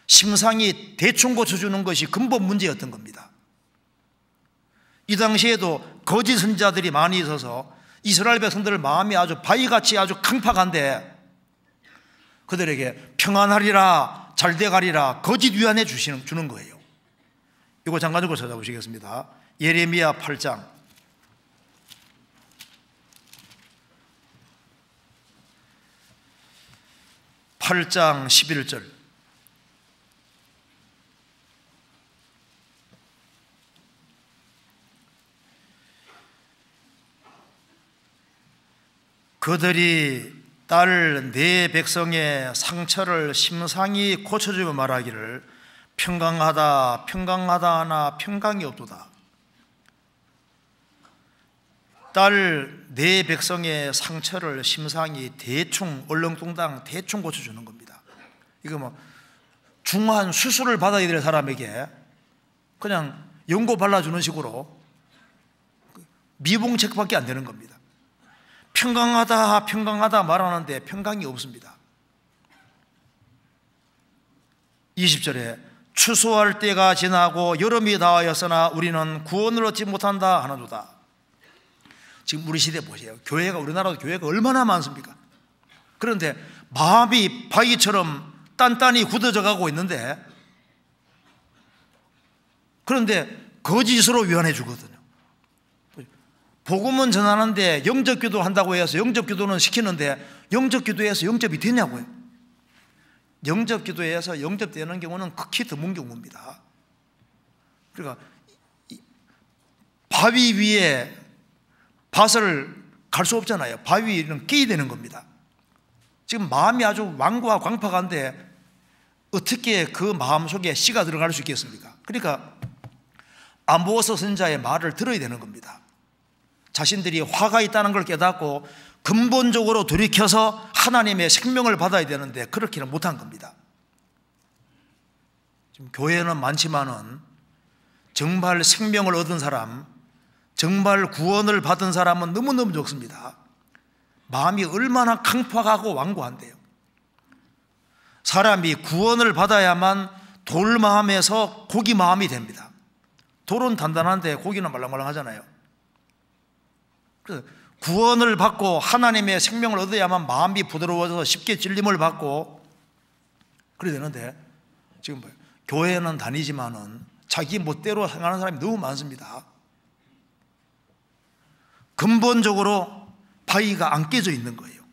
심상이 대충 고쳐주는 것이 근본 문제였던 겁니다. 이 당시에도 거짓 선지자들이 많이 있어서 이스라엘 백성들 마음이 아주 바위같이 아주 강팍한데 그들에게 평안하리라 잘돼가리라 거짓 위안해 주는 거예요. 이거 잠깐 좀 찾아보시겠습니다. 예레미야 8장 11절 그들이 딸 내 백성의 상처를 심상히 고쳐주며 말하기를 평강하다 평강하다 하나 평강이 없도다. 딸 내 백성의 상처를 심상히 대충 얼렁뚱땅 대충 고쳐주는 겁니다. 이거 뭐 중한 수술을 받아야 될 사람에게 그냥 연고 발라주는 식으로 미봉책밖에 안 되는 겁니다. 평강하다 평강하다 말하는데 평강이 없습니다. 20절에 추수할 때가 지나고 여름이 다하였으나 우리는 구원을 얻지 못한다 하나도다. 지금 우리 시대 보세요. 교회가 우리나라도 교회가 얼마나 많습니까? 그런데 마음이 바위처럼 단단히 굳어져 가고 있는데 그런데 거짓으로 위안해 주거든요. 복음은 전하는데 영접 기도 한다고 해서 영접 기도는 시키는데 영접 기도에서 영접이 되냐고요. 영접 기도에서 영접되는 경우는 극히 드문 경우입니다. 그러니까 바위 위에 밭을 갈 수 없잖아요. 바위 위는 끼야 되는 겁니다. 지금 마음이 아주 완고와 광팍한데 어떻게 그 마음 속에 씨가 들어갈 수 있겠습니까? 그러니까 아모스 선지자의 말을 들어야 되는 겁니다. 자신들이 화가 있다는 걸 깨닫고 근본적으로 돌이켜서 하나님의 생명을 받아야 되는데 그렇게는 못한 겁니다. 지금 교회는 많지만은 정말 생명을 얻은 사람, 정말 구원을 받은 사람은 너무너무 적습니다. 마음이 얼마나 강팍하고 완고한데요. 사람이 구원을 받아야만 돌 마음에서 고기 마음이 됩니다. 돌은 단단한데 고기는 말랑말랑하잖아요. 구원을 받고 하나님의 생명을 얻어야만 마음이 부드러워져서 쉽게 찔림을 받고 그래야 되는데 지금 뭐예요? 교회는 다니지만은 자기 멋대로 생각하는 사람이 너무 많습니다. 근본적으로 바위가 안 깨져 있는 거예요.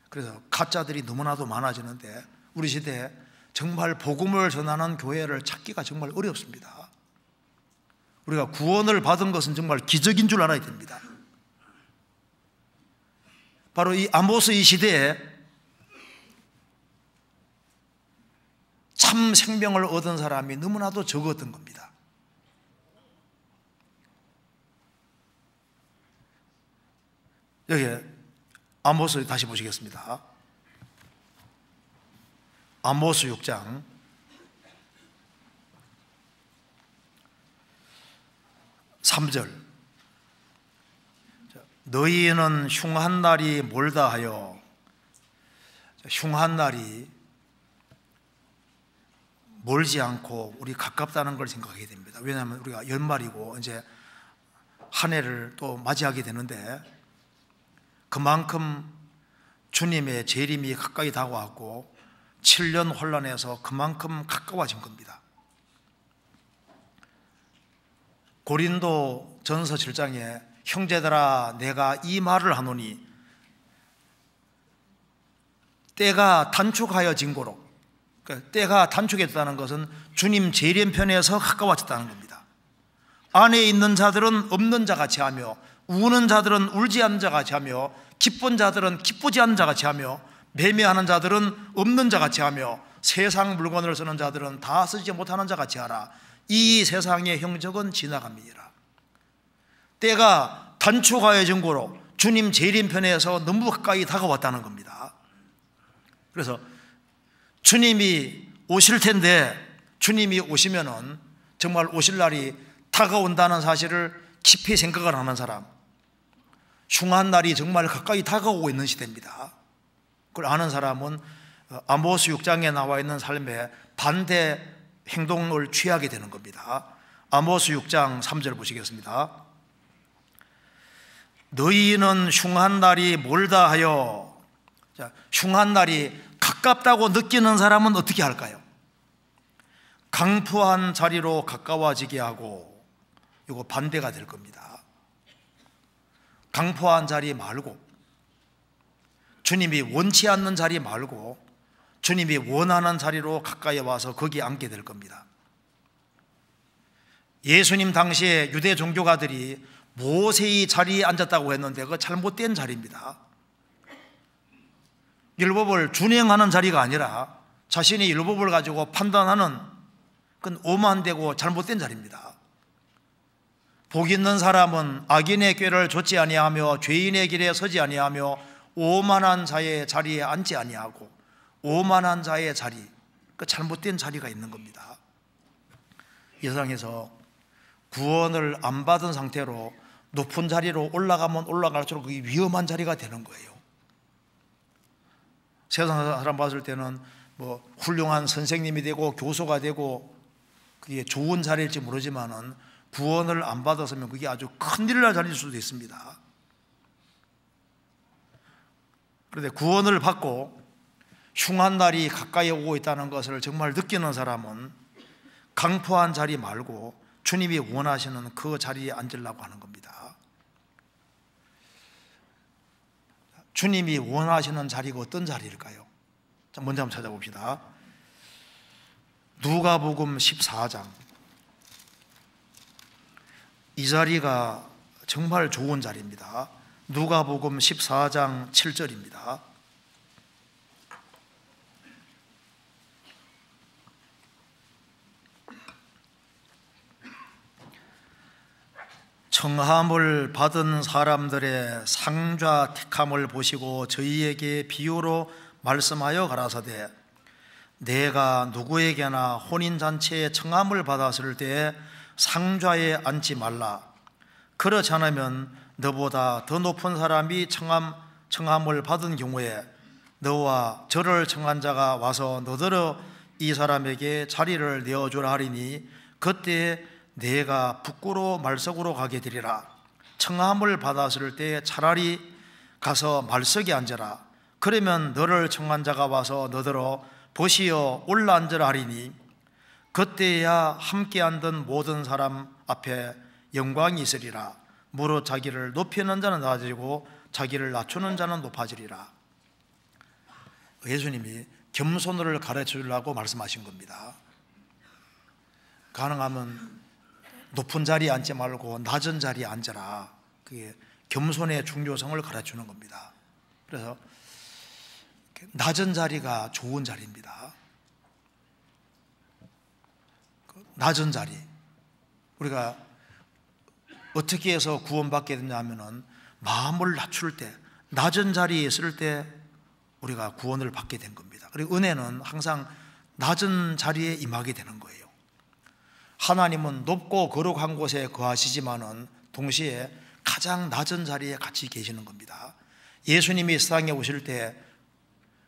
그래서 가짜들이 너무나도 많아지는데 우리 시대에 정말 복음을 전하는 교회를 찾기가 정말 어렵습니다. 우리가 구원을 받은 것은 정말 기적인 줄 알아야 됩니다. 바로 이 아모스 이 시대에 참 생명을 얻은 사람이 너무나도 적었던 겁니다. 여기 아모스 다시 보시겠습니다. 아모스 6장 3절. 너희는 흉한 날이 멀다 하여. 흉한 날이 멀지 않고 우리 가깝다는 걸 생각하게 됩니다. 왜냐하면 우리가 연말이고 이제 한 해를 또 맞이하게 되는데, 그만큼 주님의 재림이 가까이 다가왔고 7년 혼란에서 그만큼 가까워진 겁니다. 고린도 전서 7장에 형제들아 내가 이 말을 하노니 때가 단축하여진 고로, 그러니까 때가 단축했다는 것은 주님 재림편에서 가까워졌다는 겁니다. 안에 있는 자들은 없는 자같이 하며, 우는 자들은 울지 않는 자같이 하며, 기쁜 자들은 기쁘지 않는 자같이 하며, 매매하는 자들은 없는 자같이 하며, 세상 물건을 쓰는 자들은 다 쓰지 못하는 자같이 하라. 이 세상의 형적은 지나갑니다. 때가 단축하여진 고로 주님 재림편에서 너무 가까이 다가왔다는 겁니다. 그래서 주님이 오실 텐데, 주님이 오시면은 정말 오실 날이 다가온다는 사실을 깊이 생각을 하는 사람, 흉한 날이 정말 가까이 다가오고 있는 시대입니다. 그걸 아는 사람은 아모스 6장에 나와 있는 삶에 반대 행동을 취하게 되는 겁니다. 아모스 6장 3절 보시겠습니다. 너희는 흉한 날이 멀다 하여. 자, 흉한 날이 가깝다고 느끼는 사람은 어떻게 할까요? 강포한 자리로 가까워지게 하고, 이거 반대가 될 겁니다. 강포한 자리 말고, 주님이 원치 않는 자리 말고 주님이 원하는 자리로 가까이 와서 거기에 앉게 될 겁니다. 예수님 당시에 유대 종교가들이 모세의 자리에 앉았다고 했는데 그거 잘못된 자리입니다. 율법을 준행하는 자리가 아니라 자신이 율법을 가지고 판단하는, 그건 오만되고 잘못된 자리입니다. 복 있는 사람은 악인의 꾀를 좇지 아니하며 죄인의 길에 서지 아니하며 오만한 자의 자리에 앉지 아니하고, 오만한 자의 자리, 그 잘못된 자리가 있는 겁니다. 이 세상에서 구원을 안 받은 상태로 높은 자리로 올라가면 올라갈수록 그게 위험한 자리가 되는 거예요. 세상 사람 봤을 때는 뭐 훌륭한 선생님이 되고 교수가 되고 그게 좋은 자리일지 모르지만은 구원을 안 받았으면 그게 아주 큰일을 날 자리일 수도 있습니다. 그런데 구원을 받고 흉한 날이 가까이 오고 있다는 것을 정말 느끼는 사람은 강포한 자리 말고 주님이 원하시는 그 자리에 앉으려고 하는 겁니다. 주님이 원하시는 자리가 어떤 자리일까요? 자, 먼저 한번 찾아봅시다. 누가복음 14장. 이 자리가 정말 좋은 자리입니다. 누가복음 14장 7절입니다. 청함을 받은 사람들의 상좌 택함을 보시고 저희에게 비유로 말씀하여 가라사대, 내가 누구에게나 혼인잔치에 청함을 받았을 때 상좌에 앉지 말라. 그렇지 않으면 너보다 더 높은 사람이 청함을 받은 경우에 너와 저를 청한 자가 와서 너더러 이 사람에게 자리를 내어주라 하리니 그때 내가 북구로 말석으로 가게 되리라. 청함을 받았을 때 차라리 가서 말석에 앉으라. 그러면 너를 청한 자가 와서 너더러 보시어 올라 앉으라 하리니 그때야 함께 앉은 모든 사람 앞에 영광이 있으리라. 무릇 자기를 높이는 자는 낮아지고 자기를 낮추는 자는 높아지리라. 예수님이 겸손을 가르쳐 주려고 말씀하신 겁니다. 가능하면 높은 자리에 앉지 말고 낮은 자리에 앉아라. 그게 겸손의 중요성을 가르치는 겁니다. 그래서 낮은 자리가 좋은 자리입니다. 낮은 자리, 우리가 어떻게 해서 구원받게 되냐 하면은 마음을 낮출 때, 낮은 자리에 있을 때 우리가 구원을 받게 된 겁니다. 그리고 은혜는 항상 낮은 자리에 임하게 되는 거예요. 하나님은 높고 거룩한 곳에 거하시지만은 동시에 가장 낮은 자리에 같이 계시는 겁니다. 예수님이 세상에 오실 때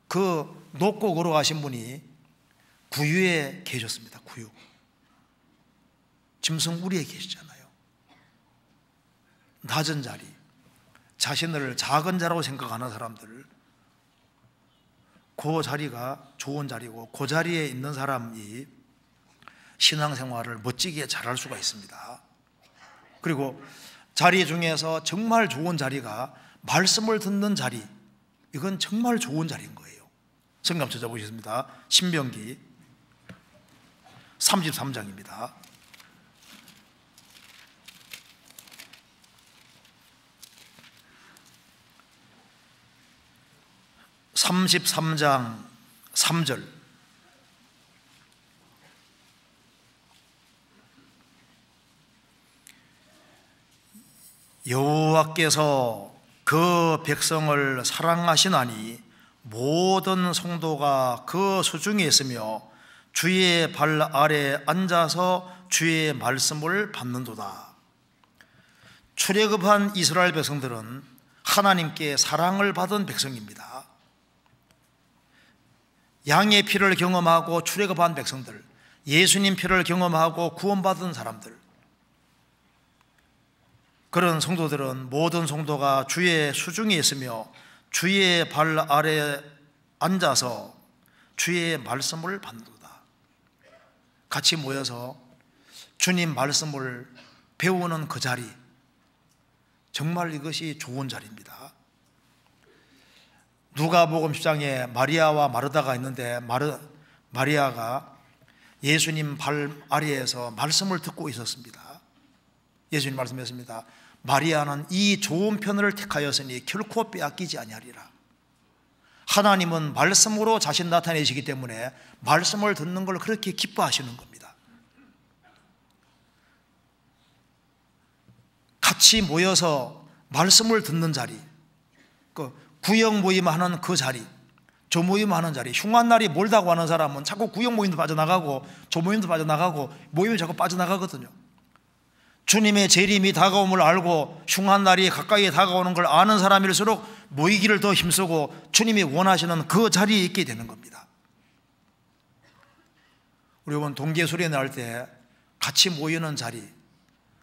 그 높고 거룩하신 분이 구유에 계셨습니다. 구유. 짐승 우리에 계시잖아요. 낮은 자리, 자신을 작은 자라고 생각하는 사람들, 그 자리가 좋은 자리고 그 자리에 있는 사람이 신앙생활을 멋지게 잘할 수가 있습니다. 그리고 자리 중에서 정말 좋은 자리가 말씀을 듣는 자리, 이건 정말 좋은 자리인 거예요. 성경 찾아보겠습니다. 신명기 33장입니다. 33장 3절. 여호와께서 그 백성을 사랑하시나니 모든 성도가 그 수중에 있으며 주의 발 아래 앉아서 주의 말씀을 받는도다. 출애굽한 이스라엘 백성들은 하나님께 사랑을 받은 백성입니다. 양의 피를 경험하고 출애굽한 백성들, 예수님 피를 경험하고 구원받은 사람들, 그런 성도들은 모든 성도가 주의 수중에 있으며 주의 발 아래 앉아서 주의 말씀을 받는다. 같이 모여서 주님 말씀을 배우는 그 자리, 정말 이것이 좋은 자리입니다. 누가복음 10장에 마리아와 마르다가 있는데 마리아가 예수님 발 아래에서 말씀을 듣고 있었습니다. 예수님 말씀했습니다. 마리아는 이 좋은 편을 택하였으니 결코 빼앗기지 아니하리라. 하나님은 말씀으로 자신 나타내시기 때문에 말씀을 듣는 걸 그렇게 기뻐하시는 겁니다. 같이 모여서 말씀을 듣는 자리, 그 구역 모임하는 그 자리, 조모임하는 자리, 흉한 날이 멀다고 하는 사람은 자꾸 구역 모임도 빠져나가고 조모임도 빠져나가고 모임이 자꾸 빠져나가거든요. 주님의 재림이 다가옴을 알고 흉한 날이 가까이 다가오는 걸 아는 사람일수록 모이기를 더 힘쓰고 주님이 원하시는 그 자리에 있게 되는 겁니다. 우리 이번 동계수련회 할 때 같이 모이는 자리,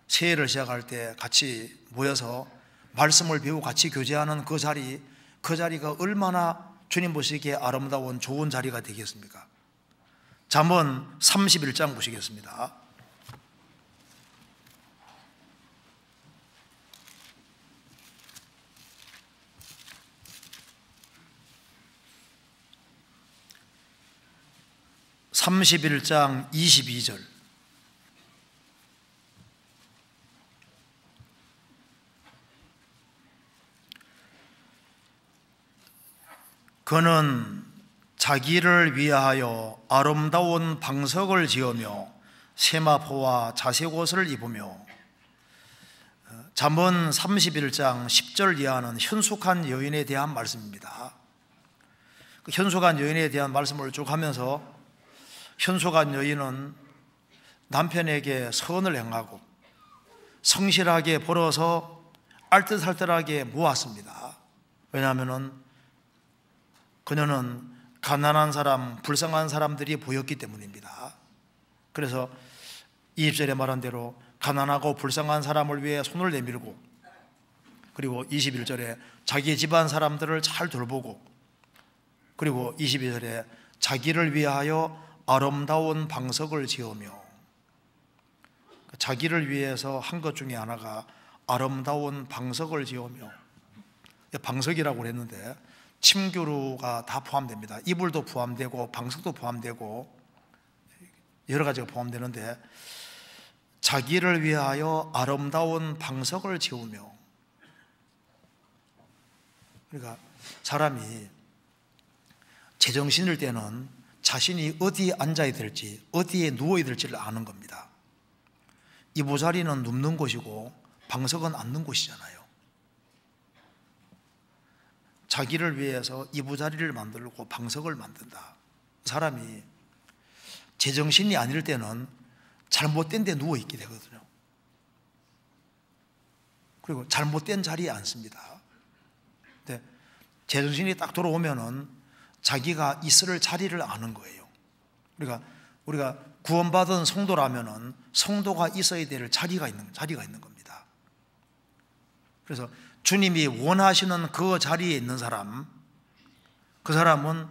새해를 시작할 때 같이 모여서 말씀을 배우고 같이 교제하는 그 자리가 얼마나 주님 보시기에 아름다운 좋은 자리가 되겠습니까? 잠언 31장 보시겠습니다. (31장) 22절. 그는 자기를 위하여 아름다운 방석을 지으며 세마포와 자색옷을 입으며. 잠언 31장 10절 이하는 현숙한 여인에 대한 말씀입니다. 그 현숙한 여인에 대한 말씀을 쭉 하면서 현숙한 여인은 남편에게 선을 행하고 성실하게 벌어서 알뜰살뜰하게 모았습니다. 왜냐하면 그녀는 가난한 사람, 불쌍한 사람들이 보였기 때문입니다. 그래서 20절에 말한 대로 가난하고 불쌍한 사람을 위해 손을 내밀고, 그리고 21절에 자기 집안 사람들을 잘 돌보고, 그리고 22절에 자기를 위하여 아름다운 방석을 지으며. 자기를 위해서 한 것 중에 하나가 아름다운 방석을 지으며, 방석이라고 그랬는데 침규루가 다 포함됩니다. 이불도 포함되고 방석도 포함되고 여러 가지가 포함되는데, 자기를 위하여 아름다운 방석을 지으며. 그러니까 사람이 제정신일 때는 자신이 어디에 앉아야 될지, 어디에 누워야 될지를 아는 겁니다. 이부자리는 눕는 곳이고 방석은 앉는 곳이잖아요. 자기를 위해서 이부자리를 만들고 방석을 만든다. 사람이 제정신이 아닐 때는 잘못된 데 누워있게 되거든요. 그리고 잘못된 자리에 앉습니다. 근데 제정신이 딱 돌아오면은 자기가 있을 자리를 아는 거예요. 그러니까 우리가 구원받은 성도라면은 성도가 있어야 될 자리가 있는 겁니다. 그래서 주님이 원하시는 그 자리에 있는 사람, 그 사람은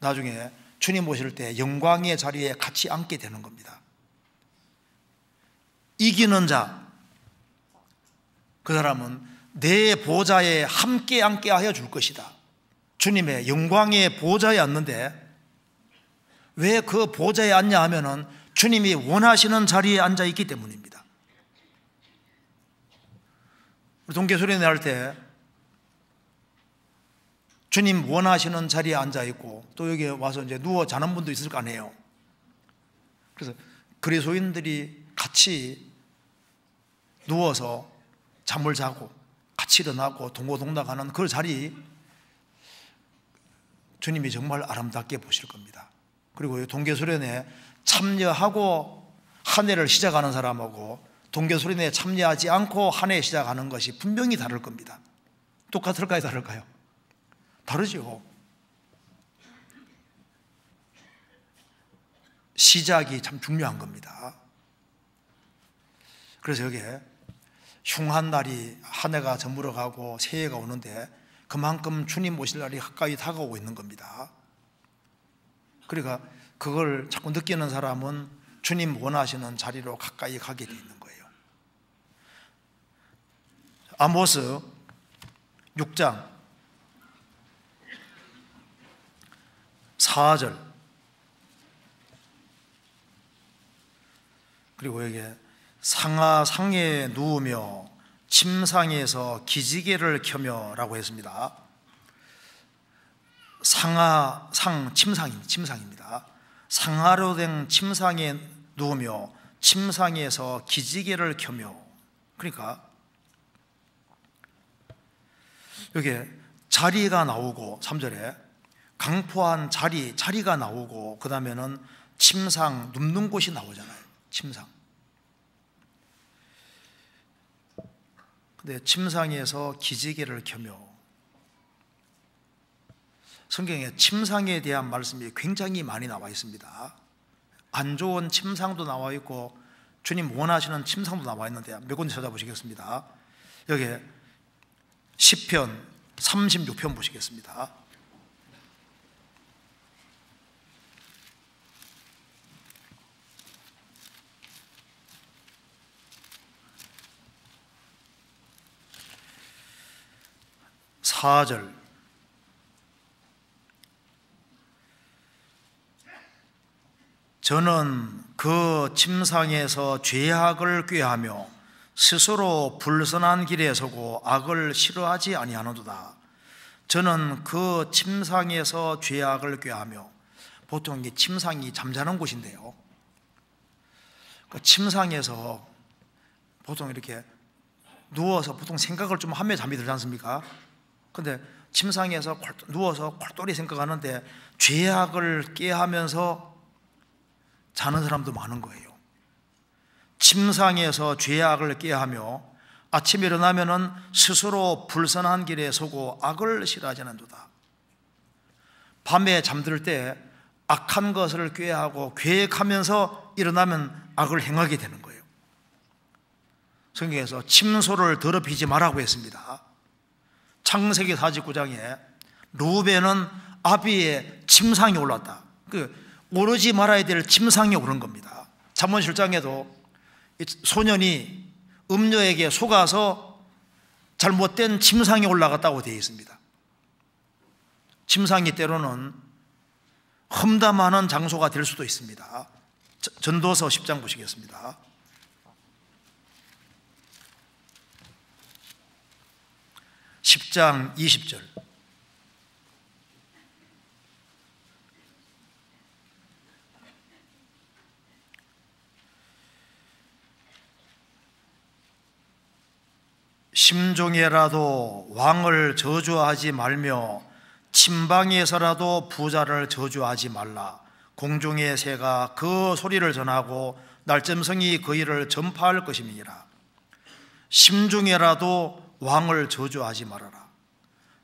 나중에 주님 오실 때 영광의 자리에 같이 앉게 되는 겁니다. 이기는 자, 그 사람은 내 보좌에 함께 앉게 하여 줄 것이다. 주님의 영광의 보좌에 앉는데 왜 그 보좌에 앉냐 하면은 주님이 원하시는 자리에 앉아 있기 때문입니다. 동계 수련회 할 때 주님 원하시는 자리에 앉아 있고 또 여기 와서 이제 누워 자는 분도 있을 거 아니에요. 그래서 그리스도인들이 같이 누워서 잠을 자고 같이 일어나고 동고동락하는 그 자리, 주님이 정말 아름답게 보실 겁니다. 그리고 동계수련회에 참여하고 한 해를 시작하는 사람하고 동계수련회에 참여하지 않고 한 해 시작하는 것이 분명히 다를 겁니다. 똑같을까요? 다를까요? 다르죠. 시작이 참 중요한 겁니다. 그래서 여기에 흉한 날이 한 해가 저물어 가고 새해가 오는데 그만큼 주님 오실 날이 가까이 다가오고 있는 겁니다. 그러니까 그걸 자꾸 느끼는 사람은 주님 원하시는 자리로 가까이 가게 되어 있는 거예요. 아모스 6장 4절, 그리고 여기에 상하상에 누우며 침상에서 기지개를 켜며 라고 했습니다. 침상입니다. 상하로 된 침상에 누우며 침상에서 기지개를 켜며, 그러니까 여기 자리가 나오고 3절에 강포한 자리가 나오고 그 다음에는 침상, 눕는 곳이 나오잖아요. 침상. 근데 침상에서 기지개를 켜며, 성경에 침상에 대한 말씀이 굉장히 많이 나와 있습니다. 안 좋은 침상도 나와 있고 주님 원하시는 침상도 나와 있는데 몇 군데 찾아보시겠습니다. 여기 시편 36편 보시겠습니다. (4절) 저는 그 침상에서 죄악을 꾀하며 스스로 불선한 길에 서고 악을 싫어하지 아니하노도다. 저는 그 침상에서 죄악을 꾀하며, 보통 이 침상이 잠자는 곳인데요, 그 침상에서 보통 이렇게 누워서 보통 생각을 좀 하며 잠이 들지 않습니까? 근데 침상에서 누워서 콜똘히 생각하는데 죄악을 꾀하면서 자는 사람도 많은 거예요. 침상에서 죄악을 꾀하며 아침에 일어나면은 스스로 불선한 길에 서고 악을 싫어하지 않는도다. 밤에 잠들 때 악한 것을 꾀하고 계획하면서 일어나면 악을 행하게 되는 거예요. 성경에서 침소를 더럽히지 말라고 했습니다. 창세기 49장에 루벤은 아비의 침상에 올랐다. 오르지 말아야 될 침상에 오른 겁니다. 잠언7장에도 소년이 음녀에게 속아서 잘못된 침상에 올라갔다고 되어 있습니다. 침상이 때로는 험담하는 장소가 될 수도 있습니다. 전도서 10장 보시겠습니다. 10장 20절. 심중에라도 왕을 저주하지 말며 침방에서라도 부자를 저주하지 말라. 공중의 새가 그 소리를 전하고 날점성이 그 일을 전파할 것임이니라. 심중에라도 왕을 저주하지 말아라.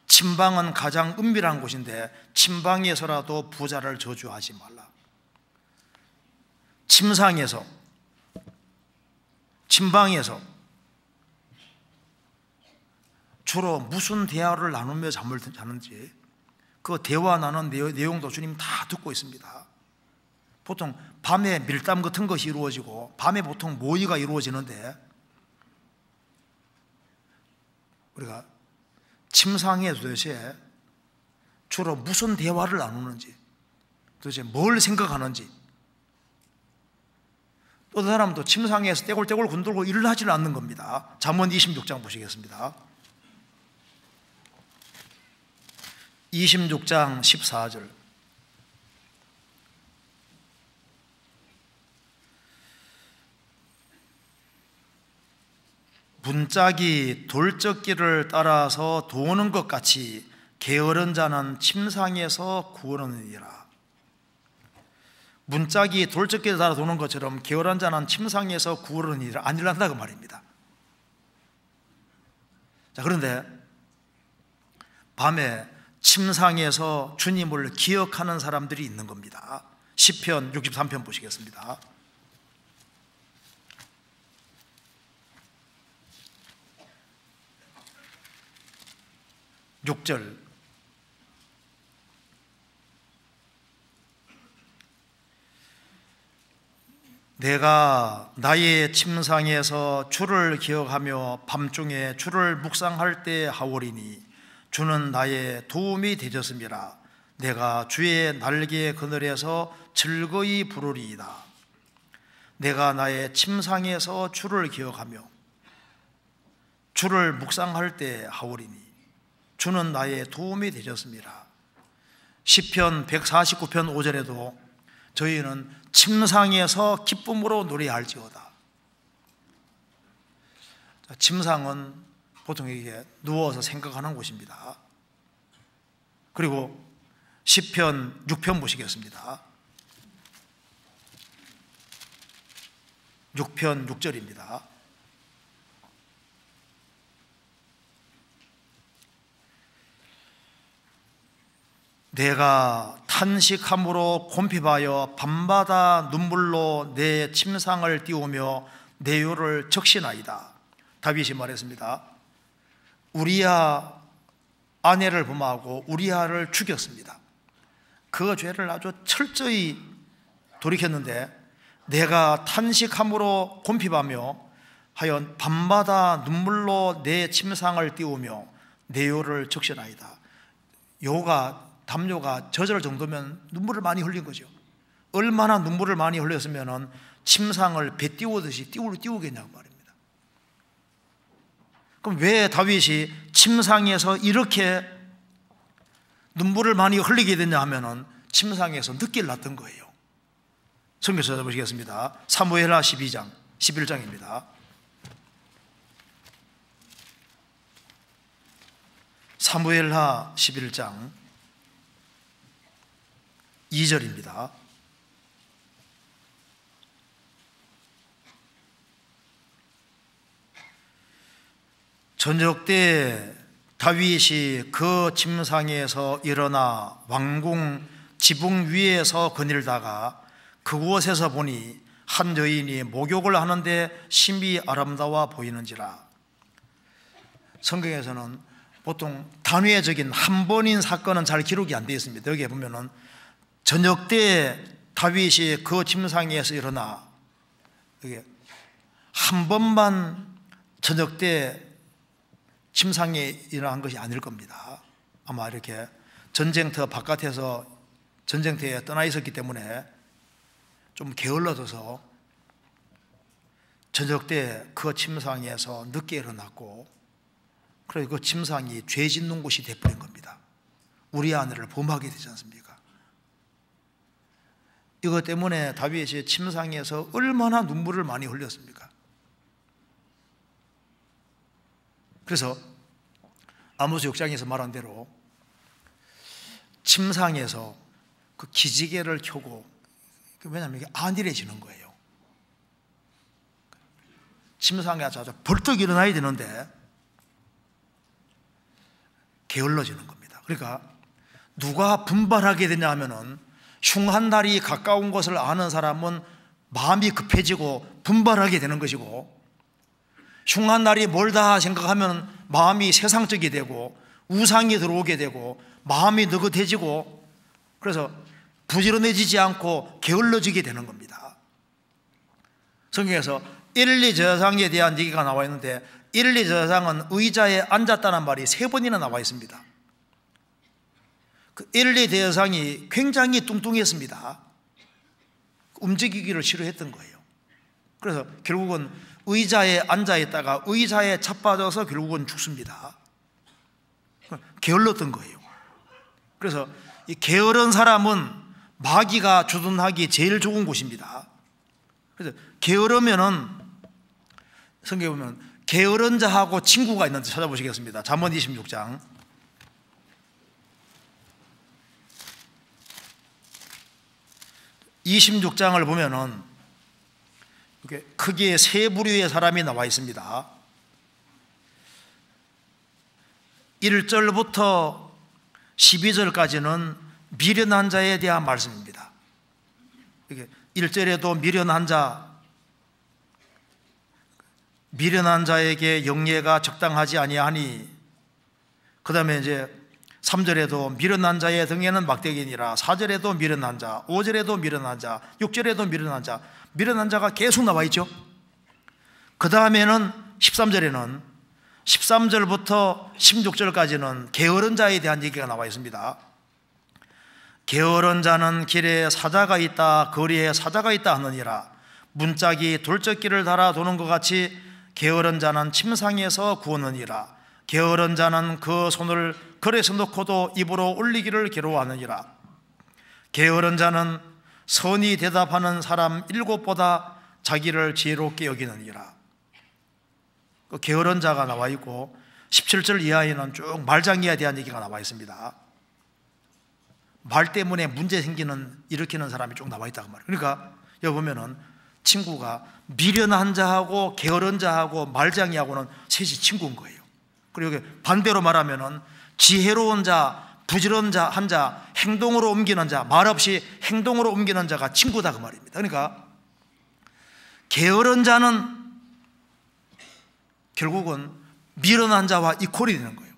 침방은 가장 은밀한 곳인데 침방에서라도 부자를 저주하지 말라. 침상에서, 침방에서 주로 무슨 대화를 나누며 잠을 자는지 그 대화 나눈 내용도 주님 다 듣고 있습니다. 보통 밤에 밀담 같은 것이 이루어지고 밤에 보통 모의가 이루어지는데 우리가 침상에 도대체 주로 무슨 대화를 나누는지, 도대체 뭘 생각하는지, 또 다른 사람도 침상에서 떼굴떼굴 군들고 일을 하지는 않는 겁니다. 잠언 26장 보시겠습니다. 26장 14절. 문짝이 돌적기를 따라서 도는 것 같이 게으른 자는 침상에서 구르느니라. 문짝이 돌적기를 따라 도는 것처럼 게으른 자는 침상에서 구르느니라. 안 일어난다고 말입니다. 자, 그런데 밤에 침상에서 주님을 기억하는 사람들이 있는 겁니다. 시편 63편 보시겠습니다. 6절. 내가 나의 침상에서 주를 기억하며 밤중에 주를 묵상할 때 하오리니 주는 나의 도움이 되셨음이라. 내가 주의 날개 그늘에서 즐거이 부르리이다. 내가 나의 침상에서 주를 기억하며 주를 묵상할 때 하오리니 주는 나의 도움이 되셨습니다. 시편 149편 5절에도 저희는 침상에서 기쁨으로 노래할지어다. 침상은 보통 이게 누워서 생각하는 곳입니다. 그리고 시편 6편 보시겠습니다. 6편 6절입니다. 내가 탄식함으로 곰핍하여 밤마다 눈물로 내 침상을 띄우며 내 율을 적시나이다. 다윗이 말했습니다. 우리야 아내를 범하고 우리야를 죽였습니다. 그 죄를 아주 철저히 돌이켰는데 내가 탄식함으로 곰핍하며 하여 밤마다 눈물로 내 침상을 띄우며 내 율을 적시나이다. 담요가 젖을 정도면 눈물을 많이 흘린 거죠. 얼마나 눈물을 많이 흘렸으면 침상을 배 띄우듯이 띄우겠냐고 말입니다. 그럼 왜 다윗이 침상에서 이렇게 눈물을 많이 흘리게 됐냐 하면은 침상에서 늦게 났던 거예요. 성경 찾아보시겠습니다. 사무엘하 12장 11장입니다. 사무엘하 11장 2절입니다. 저녁 때 다윗이 그 침상에서 일어나 왕궁 지붕 위에서 거닐다가 그곳에서 보니 한 여인이 목욕을 하는데 심히 아름다워 보이는지라. 성경에서는 보통 단회적인 한 번인 사건은 잘 기록이 안 되어 있습니다. 여기에 보면은 저녁 때 다윗이 그 침상에서 일어나, 이게 한 번만 저녁 때 침상에 일어난 것이 아닐 겁니다. 아마 이렇게 전쟁터 바깥에서 전쟁터에 떠나 있었기 때문에 좀 게을러져서 저녁 때 그 침상에서 늦게 일어났고, 그래서 그 침상이 죄 짓는 곳이 되어버린 겁니다. 우리 아내를 범하게 되지 않습니까? 이것 때문에 다윗이 침상에서 얼마나 눈물을 많이 흘렸습니까? 그래서 아모스 6장에서 말한 대로 침상에서 그 기지개를 켜고, 왜냐하면 이게 안일해지는 거예요. 침상에 아주 벌떡 일어나야 되는데 게을러지는 겁니다. 그러니까 누가 분발하게 되냐 하면은 흉한 날이 가까운 것을 아는 사람은 마음이 급해지고 분발하게 되는 것이고, 흉한 날이 멀다 생각하면 마음이 세상적이 되고 우상이 들어오게 되고 마음이 느긋해지고, 그래서 부지런해지지 않고 게을러지게 되는 겁니다. 성경에서 1, 2 제사장에 대한 얘기가 나와 있는데 1, 2 제사장은 의자에 앉았다는 말이 3번이나 나와 있습니다. 그 1, 2 제사장이 굉장히 뚱뚱했습니다. 움직이기를 싫어했던 거예요. 그래서 결국은 의자에 앉아있다가 의자에 자빠져서 결국은 죽습니다. 게을렀던 거예요. 그래서 이 게으른 사람은 마귀가 주둔하기 제일 좋은 곳입니다. 그래서 게으르면은 성경에 보면 게으른 자하고 친구가 있는데 찾아보시겠습니다. 잠언 26장 26장을 보면은 이렇게 크게 3부류의 사람이 나와 있습니다. 1절부터 12절까지는 미련한 자에 대한 말씀입니다. 이렇게 1절에도 미련한 자에게 영예가 적당하지 아니하니, 그 다음에 이제 3절에도 미련한 자의 등에는 막대기니라, 4절에도 미련한 자, 5절에도 미련한 자, 6절에도 미련한 자, 미련한 자가 계속 나와 있죠. 그 다음에는 13절에는 13절부터 16절까지는 게으른 자에 대한 얘기가 나와 있습니다. 게으른 자는 길에 사자가 있다, 거리에 사자가 있다 하느니라. 문짝이 돌적기를 달아 도는 것 같이 게으른 자는 침상에서 구하느니라. 게으른 자는 그 손을 걸에서 놓고도 입으로 올리기를 괴로워하느니라. 게으른 자는 선이 대답하는 사람 7보다 자기를 지혜롭게 여기느니라. 그 게으른 자가 나와 있고 17절 이하에는 쭉 말장이에 대한 얘기가 나와 있습니다. 말 때문에 문제 일으키는 사람이 쭉 나와 있다고 말이에요. 그러니까 여기 보면은 친구가 미련한 자하고 게으른 자하고 말장이하고는 셋이 친구인 거예요. 그리고 여기 반대로 말하면은 지혜로운 자, 부지런한 자, 행동으로 옮기는 자, 말없이 행동으로 옮기는 자가 친구다 그 말입니다. 그러니까 게으른 자는 결국은 미련한 자와 이퀄이 되는 거예요.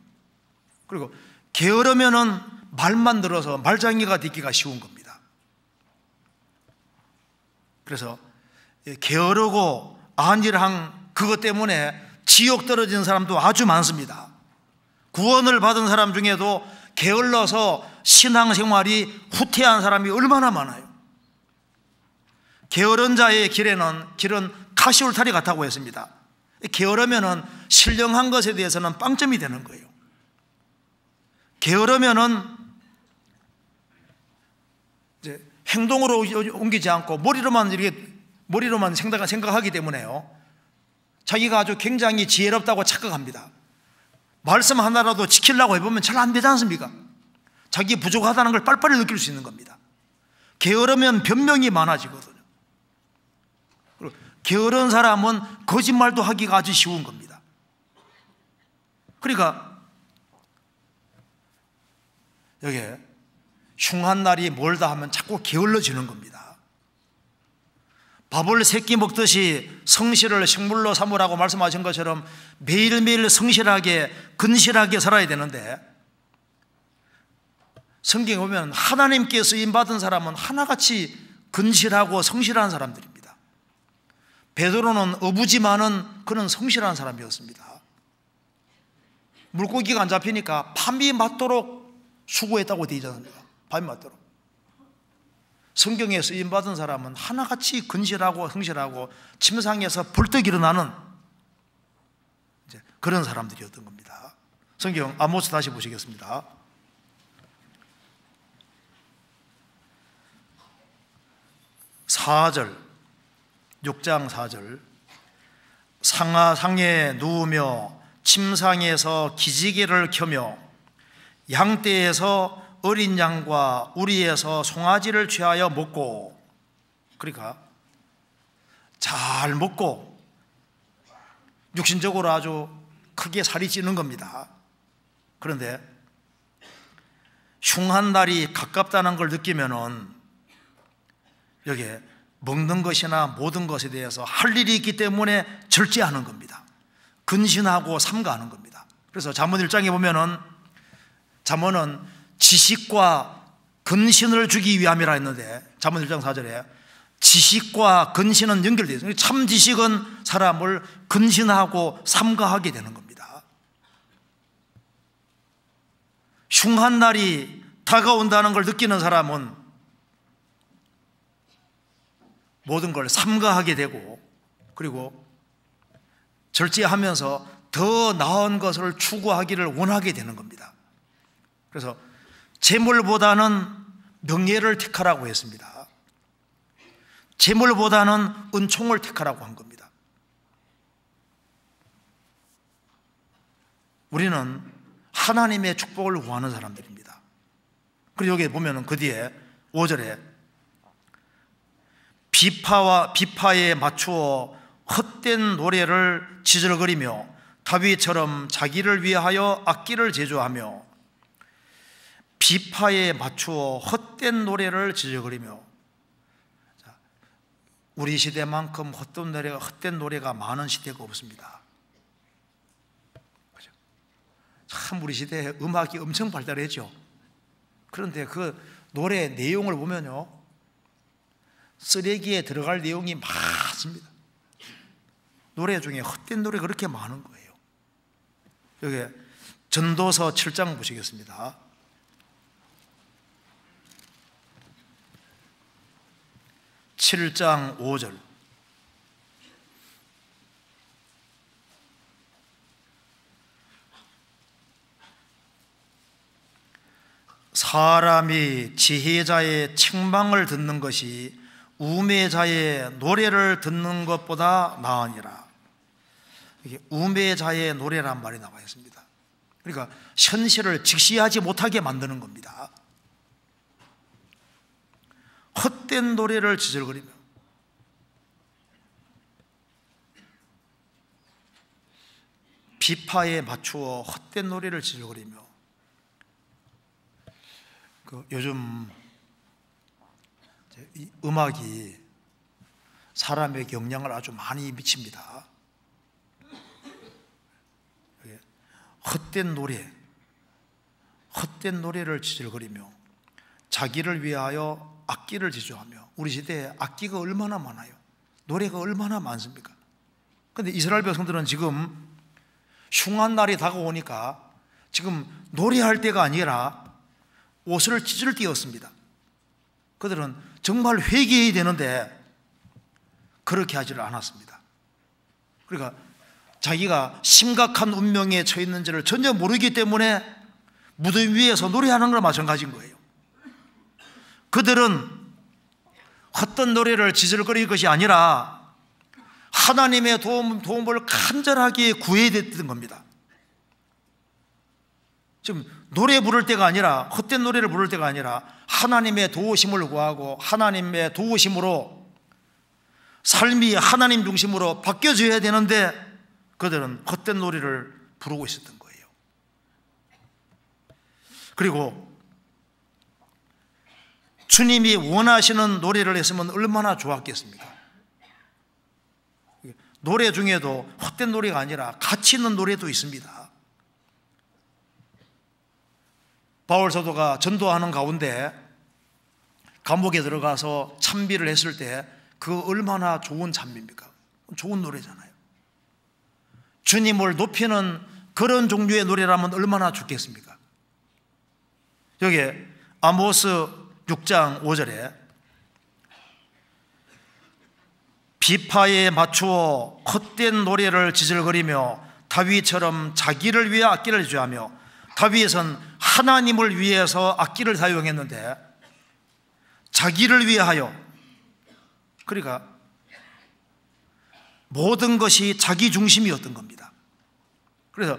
그리고 게으르면은 말만 들어서 말장이가 되기가 쉬운 겁니다. 그래서 게으르고 안일한 그것 때문에 지옥 떨어진 사람도 아주 많습니다. 구원을 받은 사람 중에도 게을러서 신앙생활이 후퇴한 사람이 얼마나 많아요. 게으른 자의 길은 가시울타리 같다고 했습니다. 게으르면은 신령한 것에 대해서는 빵점이 되는 거예요. 게으르면은 이제 행동으로 옮기지 않고 머리로만 생각하기 때문에요, 자기가 아주 굉장히 지혜롭다고 착각합니다. 말씀 하나라도 지키려고 해보면 잘 안 되지 않습니까? 자기 부족하다는 걸 빨리빨리 느낄 수 있는 겁니다. 게으르면 변명이 많아지거든요. 그리고 게으른 사람은 거짓말도 하기가 아주 쉬운 겁니다. 그러니까 여기 흉한 날이 멀다 하면 자꾸 게을러지는 겁니다. 밥을 새끼 먹듯이 성실을 식물로 삼으라고 말씀하신 것처럼 매일매일 성실하게 근실하게 살아야 되는데, 성경에 보면 하나님께 쓰임받은 사람은 하나같이 근실하고 성실한 사람들입니다. 베드로는 어부지만은 그는 성실한 사람이었습니다. 물고기가 안 잡히니까 밤이 맞도록 수고했다고 되어 있잖아요. 밤이 맞도록. 성경에 쓰임받은 사람은 하나같이 근실하고 성실하고 침상에서 벌떡 일어나는 그런 사람들이었던 겁니다. 성경 아모스 다시 보시겠습니다. 4절, 6장 4절. 상하상에 누우며 침상에서 기지개를 켜며 양떼에서 어린 양과 우리에서 송아지를 취하여 먹고, 그러니까 잘 먹고 육신적으로 아주 크게 살이 찌는 겁니다. 그런데 흉한 날이 가깝다는 걸 느끼면은 여기에 먹는 것이나 모든 것에 대해서 할 일이 있기 때문에 절제하는 겁니다. 근신하고 삼가하는 겁니다. 그래서 잠언 1장에 보면은 잠언은 지식과 근신을 주기 위함이라 했는데, 잠언 1장 4절에 지식과 근신은 연결되어 있어요. 참 지식은 사람을 근신하고 삼가하게 되는 겁니다. 흉한 날이 다가온다는 걸 느끼는 사람은 모든 걸 삼가하게 되고, 그리고 절제하면서 더 나은 것을 추구하기를 원하게 되는 겁니다. 그래서 재물보다는 명예를 택하라고 했습니다. 재물보다는 은총을 택하라고 한 겁니다. 우리는 하나님의 축복을 구하는 사람들입니다. 그리고 여기 보면은 그 뒤에 5절에 비파에 맞추어 헛된 노래를 지저거리며 다윗처럼 자기를 위하여 악기를 제조하며, 비파에 맞추어 헛된 노래를 지저거리며, 우리 시대만큼 헛된 노래가 많은 시대가 없습니다. 참 우리 시대에 음악이 엄청 발달했죠. 그런데 그 노래 내용을 보면요, 쓰레기에 들어갈 내용이 많습니다. 노래 중에 헛된 노래가 그렇게 많은 거예요. 여기 전도서 7장 보시겠습니다. 7장 5절. 사람이 지혜자의 책망을 듣는 것이 우매자의 노래를 듣는 것보다 나으니라. 이게 우매자의 노래란 말이 나와 있습니다. 그러니까 현실을 직시하지 못하게 만드는 겁니다. 헛된 노래를 지저거리며, 비파에 맞추어 헛된 노래를 지저거리며, 요즘 이 음악이 사람에게 영향을 아주 많이 미칩니다. 헛된 노래를 지저거리며 자기를 위하여 악기를 제조하며. 우리 시대에 악기가 얼마나 많아요. 노래가 얼마나 많습니까? 그런데 이스라엘 백성들은 지금 흉한 날이 다가오니까 지금 노래할 때가 아니라 옷을 찢을 때였습니다. 그들은 정말 회개해야 되는데 그렇게 하지를 않았습니다. 그러니까 자기가 심각한 운명에 처해 있는지를 전혀 모르기 때문에 무덤 위에서 노래하는 거나 마찬가지인 거예요. 그들은 헛된 노래를 지저거릴 것이 아니라 하나님의 도움을 간절하게 구해야 됐던 겁니다. 지금 노래 부를 때가 아니라, 헛된 노래를 부를 때가 아니라 하나님의 도우심을 구하고 하나님의 도우심으로 삶이 하나님 중심으로 바뀌어져야 되는데 그들은 헛된 노래를 부르고 있었던 거예요. 그리고 주님이 원하시는 노래를 했으면 얼마나 좋았겠습니까? 노래 중에도 헛된 노래가 아니라 가치 있는 노래도 있습니다. 바울 사도가 전도하는 가운데 감옥에 들어가서 찬미를 했을 때 그 얼마나 좋은 찬미입니까? 좋은 노래잖아요. 주님을 높이는 그런 종류의 노래라면 얼마나 좋겠습니까? 여기 아모스 6장 5절에 비파에 맞추어 헛된 노래를 지질거리며 다윗처럼 자기를 위해 악기를 제조하며, 다윗은 하나님을 위해서 악기를 사용했는데 자기를 위하여, 그러니까 모든 것이 자기 중심이었던 겁니다. 그래서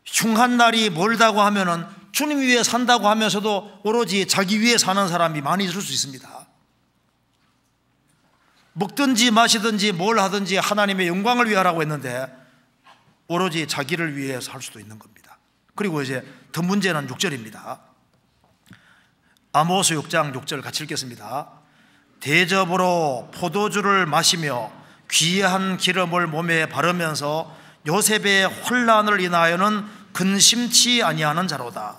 흉한 날이 멀다고 하면은 주님 위해 산다고 하면서도 오로지 자기 위해 사는 사람이 많이 있을 수 있습니다. 먹든지 마시든지 뭘 하든지 하나님의 영광을 위해 하라고 했는데 오로지 자기를 위해서 할 수도 있는 겁니다. 그리고 이제 더 문제는 6절입니다. 아모스 6장 6절 같이 읽겠습니다. 대접으로 포도주를 마시며 귀한 기름을 몸에 바르면서 요셉의 혼란을 인하여는 근심치 아니하는 자로다.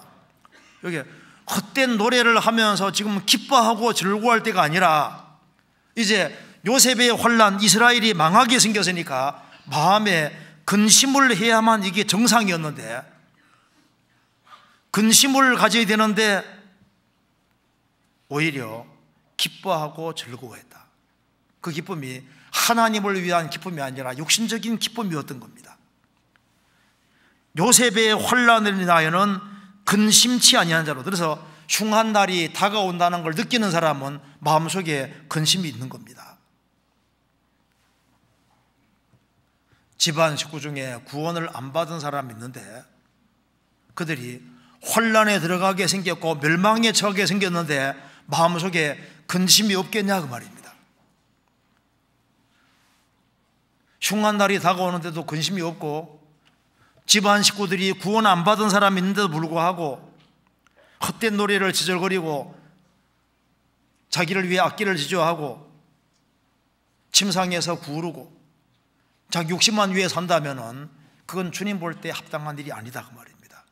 여기 헛된 노래를 하면서 지금 기뻐하고 즐거워할 때가 아니라 이제 요셉의 혼란, 이스라엘이 망하게 생겼으니까 마음에 근심을 해야만 이게 정상이었는데, 근심을 가져야 되는데 오히려 기뻐하고 즐거워했다. 그 기쁨이 하나님을 위한 기쁨이 아니라 육신적인 기쁨이었던 겁니다. 요셉의 혼란을 인하여는 근심치 아니한 자로, 그래서 흉한 날이 다가온다는 걸 느끼는 사람은 마음속에 근심이 있는 겁니다. 집안 식구 중에 구원을 안 받은 사람이 있는데 그들이 혼란에 들어가게 생겼고 멸망에 처하게 생겼는데 마음속에 근심이 없겠냐 그 말입니다. 흉한 날이 다가오는데도 근심이 없고 집안 식구들이 구원 안 받은 사람이 있는데도 불구하고 헛된 노래를 지절거리고 자기를 위해 악기를 지조하고 침상에서 구르고 자기 욕심만 위해 산다면은 그건 주님 볼 때 합당한 일이 아니다 그 말입니다.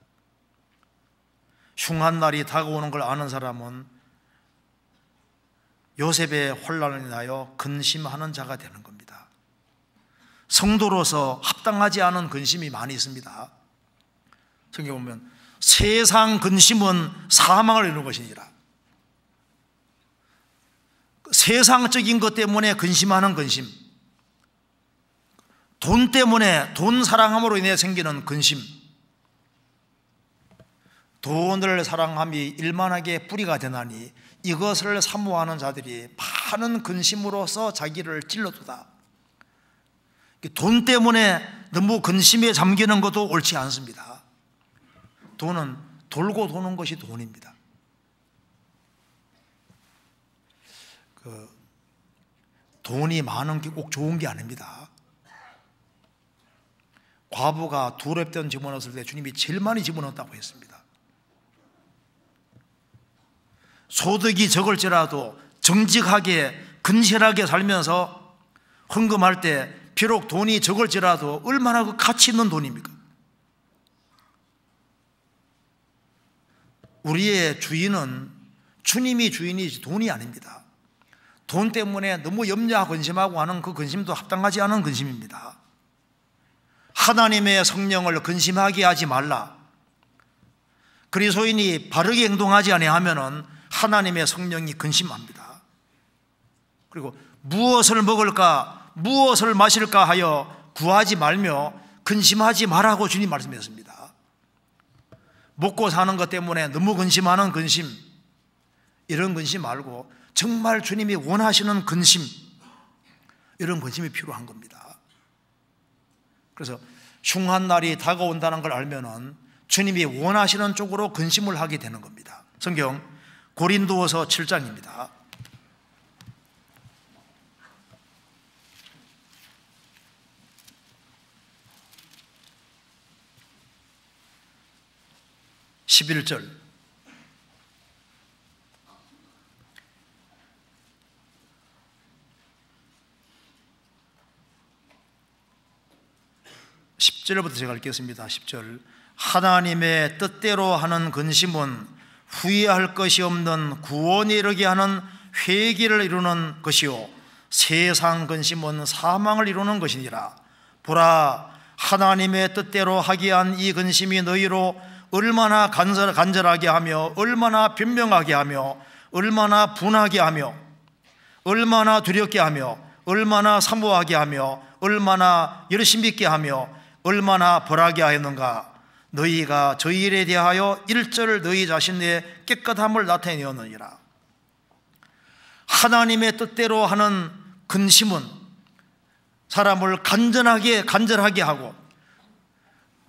흉한 날이 다가오는 걸 아는 사람은 요셉의 혼란을 인하여 근심하는 자가 되는 겁니다. 성도로서 합당하지 않은 근심이 많이 있습니다. 성경에 보면 세상 근심은 사망을 이루는 것이니라. 세상적인 것 때문에 근심하는 근심, 돈 때문에, 돈 사랑함으로 인해 생기는 근심, 돈을 사랑함이 일만하게 뿌리가 되나니 이것을 사모하는 자들이 많은 근심으로써 자기를 찔러두다. 돈 때문에 너무 근심에 잠기는 것도 옳지 않습니다. 돈은 돌고 도는 것이 돈입니다. 돈이 많은 게 꼭 좋은 게 아닙니다. 과부가 두 랩돈 집어넣었을 때 주님이 제일 많이 집어넣었다고 했습니다. 소득이 적을지라도 정직하게 근실하게 살면서 헌금할 때 비록 돈이 적을지라도 얼마나 그 가치 있는 돈입니까? 우리의 주인은 주님이 주인이지 돈이 아닙니다. 돈 때문에 너무 염려하고 근심하고 하는 그 근심도 합당하지 않은 근심입니다. 하나님의 성령을 근심하게 하지 말라. 그리스도인이 바르게 행동하지 아니하면은 하나님의 성령이 근심합니다. 그리고 무엇을 먹을까, 무엇을 마실까 하여 구하지 말며 근심하지 말라고 주님 말씀하셨습니다. 먹고 사는 것 때문에 너무 근심하는 근심, 이런 근심 말고 정말 주님이 원하시는 근심, 이런 근심이 필요한 겁니다. 그래서 흉한 날이 다가온다는 걸 알면은 주님이 원하시는 쪽으로 근심을 하게 되는 겁니다. 성경 고린도후서 7장입니다. (11절) (10절부터) 제가 읽겠습니다. 10절 하나님의 뜻대로 하는 근심은 후회할 것이 없는 구원에 이르게 하는 회개를 이루는 것이요 세상 근심은 사망을 이루는 것이니라. 보라, 하나님의 뜻대로 하게 한 이 근심이 너희로 얼마나 간절하게 하며 얼마나 변명하게 하며 얼마나 분하게 하며 얼마나 두렵게 하며 얼마나 사모하게 하며 얼마나 열심히 있게 하며 얼마나 벌하게 하였는가. 너희가 저희 일에 대하여 일절 너희 자신의 깨끗함을 나타내었느니라. 하나님의 뜻대로 하는 근심은 사람을 간절하게 하고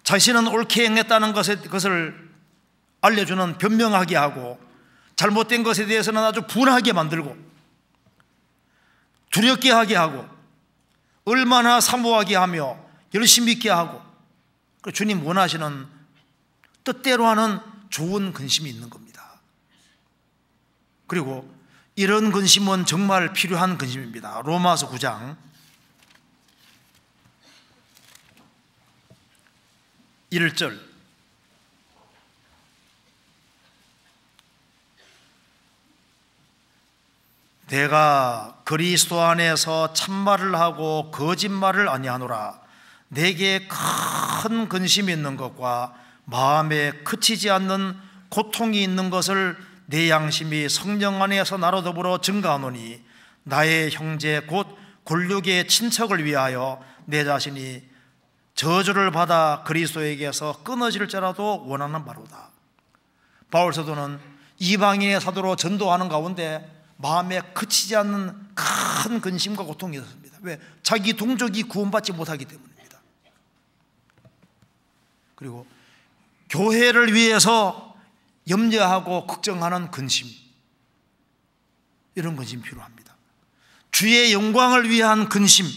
자신은 옳게 행했다는 것을 알려주는 변명하게 하고, 잘못된 것에 대해서는 아주 분하게 만들고 두렵게 하게 하고 얼마나 사모하게 하며 열심히 있게 하고, 주님 원하시는 뜻대로 하는 좋은 근심이 있는 겁니다. 그리고 이런 근심은 정말 필요한 근심입니다. 로마서 9장 1절, 내가 그리스도 안에서 참말을 하고 거짓말을 아니하노라. 내게 큰 근심이 있는 것과 마음에 그치지 않는 고통이 있는 것을 내 양심이 성령 안에서 나로 더불어 증거하노니, 나의 형제 곧 골육의 친척을 위하여 내 자신이 저주를 받아 그리스도에게서 끊어질지라도 원하는 바로다. 바울 사도는 이방인의 사도로 전도하는 가운데 마음에 그치지 않는 큰 근심과 고통이 있었습니다. 왜? 자기 동족이 구원받지 못하기 때문입니다. 그리고 교회를 위해서 염려하고 걱정하는 근심, 이런 근심이 필요합니다. 주의 영광을 위한 근심.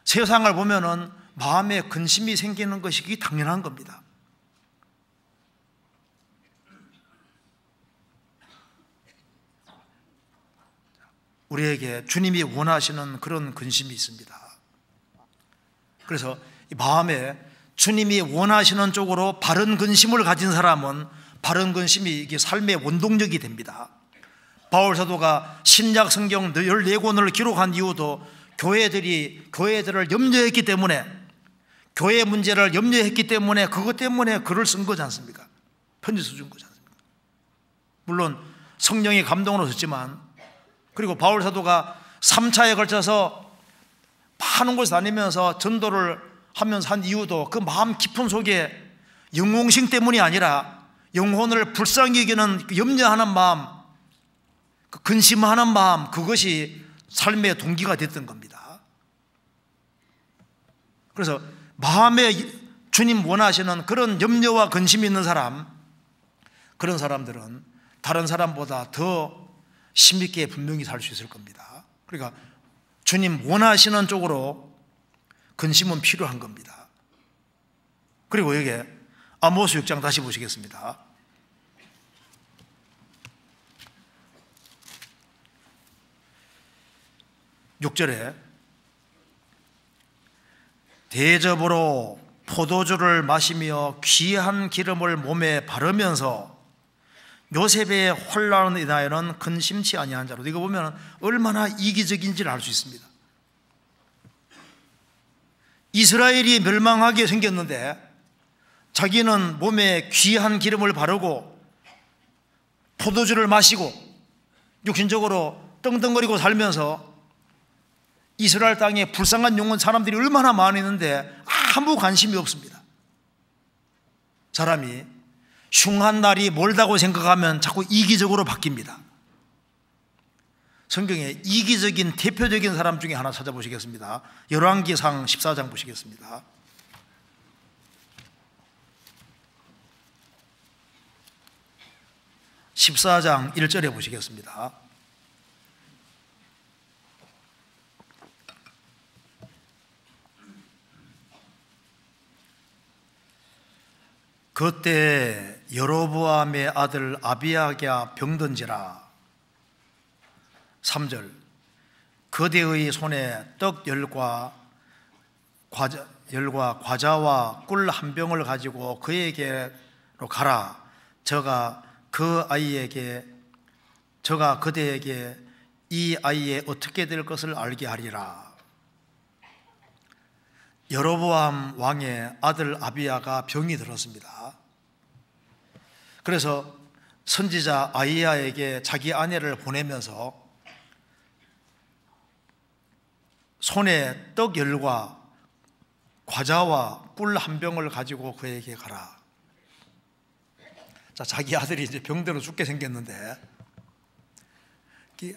세상을 보면은 마음에 근심이 생기는 것이 당연한 겁니다. 우리에게 주님이 원하시는 그런 근심이 있습니다. 그래서 마음에 주님이 원하시는 쪽으로 바른 근심을 가진 사람은 바른 근심이 이게 삶의 원동력이 됩니다. 바울 사도가 신약 성경 14권을 기록한 이유도 교회들을 염려했기 때문에, 교회 문제를 염려했기 때문에, 그것 때문에 글을 쓴 거지 않습니까? 편지 써준 거지 않습니까? 물론 성령의 감동으로 썼지만, 그리고 바울 사도가 3차에 걸쳐서 많은 곳을 다니면서 전도를 하면서 한 이유도 그 마음 깊은 속에 영웅심 때문이 아니라 영혼을 불쌍히 여기는 염려하는 마음, 그 근심하는 마음, 그것이 삶의 동기가 됐던 겁니다. 그래서 마음에 주님 원하시는 그런 염려와 근심이 있는 사람, 그런 사람들은 다른 사람보다 더 힘있게 분명히 살 수 있을 겁니다. 그러니까 주님 원하시는 쪽으로 근심은 필요한 겁니다. 그리고 여기 아모스 6장 다시 보시겠습니다. 6절에 대접으로 포도주를 마시며 귀한 기름을 몸에 바르면서 요셉의 혼란을 인하여는 근심치 아니한 자로. 이거 보면 얼마나 이기적인지를 알 수 있습니다. 이스라엘이 멸망하게 생겼는데 자기는 몸에 귀한 기름을 바르고 포도주를 마시고 육신적으로 떵떵거리고 살면서 이스라엘 땅에 불쌍한 영혼 사람들이 얼마나 많이 있는데 아무 관심이 없습니다. 사람이 흉한 날이 멀다고 생각하면 자꾸 이기적으로 바뀝니다. 성경에 이기적인 대표적인 사람 중에 하나 찾아보시겠습니다. 열왕기상 14장 보시겠습니다. 14장 1절에 보시겠습니다. 그때 여로보암의 아들 아비야가 병든지라. 3절, 그대의 손에 떡 열과 과자와 꿀 한 병을 가지고 그에게로 가라. 저가 그대에게 이 아이의 어떻게 될 것을 알게 하리라. 여로보암 왕의 아들 아비야가 병이 들었습니다. 그래서 선지자 아히야에게 자기 아내를 보내면서 손에 떡 열과 과자와 꿀 한 병을 가지고 그에게 가라. 자, 자기 아들이 이제 병들어 죽게 생겼는데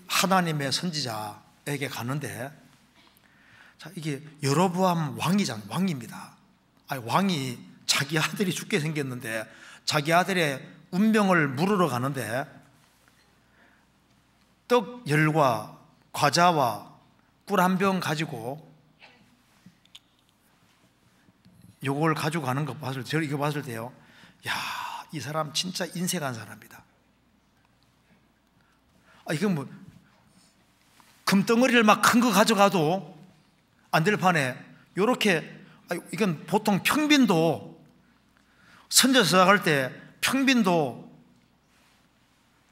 하나님의 선지자에게 가는데, 자, 이게 여로보암 왕입니다. 아니, 왕이 자기 아들이 죽게 생겼는데 자기 아들의 운명을 물으러 가는데 떡 열과 과자와 꿀 한 병 가지고 요걸 가지고 가는 거 봤을 때, 이거 봤을 때요, 야, 이 사람 진짜 인색한 사람이다. 이건 뭐 금덩어리를 막 큰 거 가져가도 안 될 판에 요렇게, 이건 보통 평빈도 선제 서약할 때 평빈도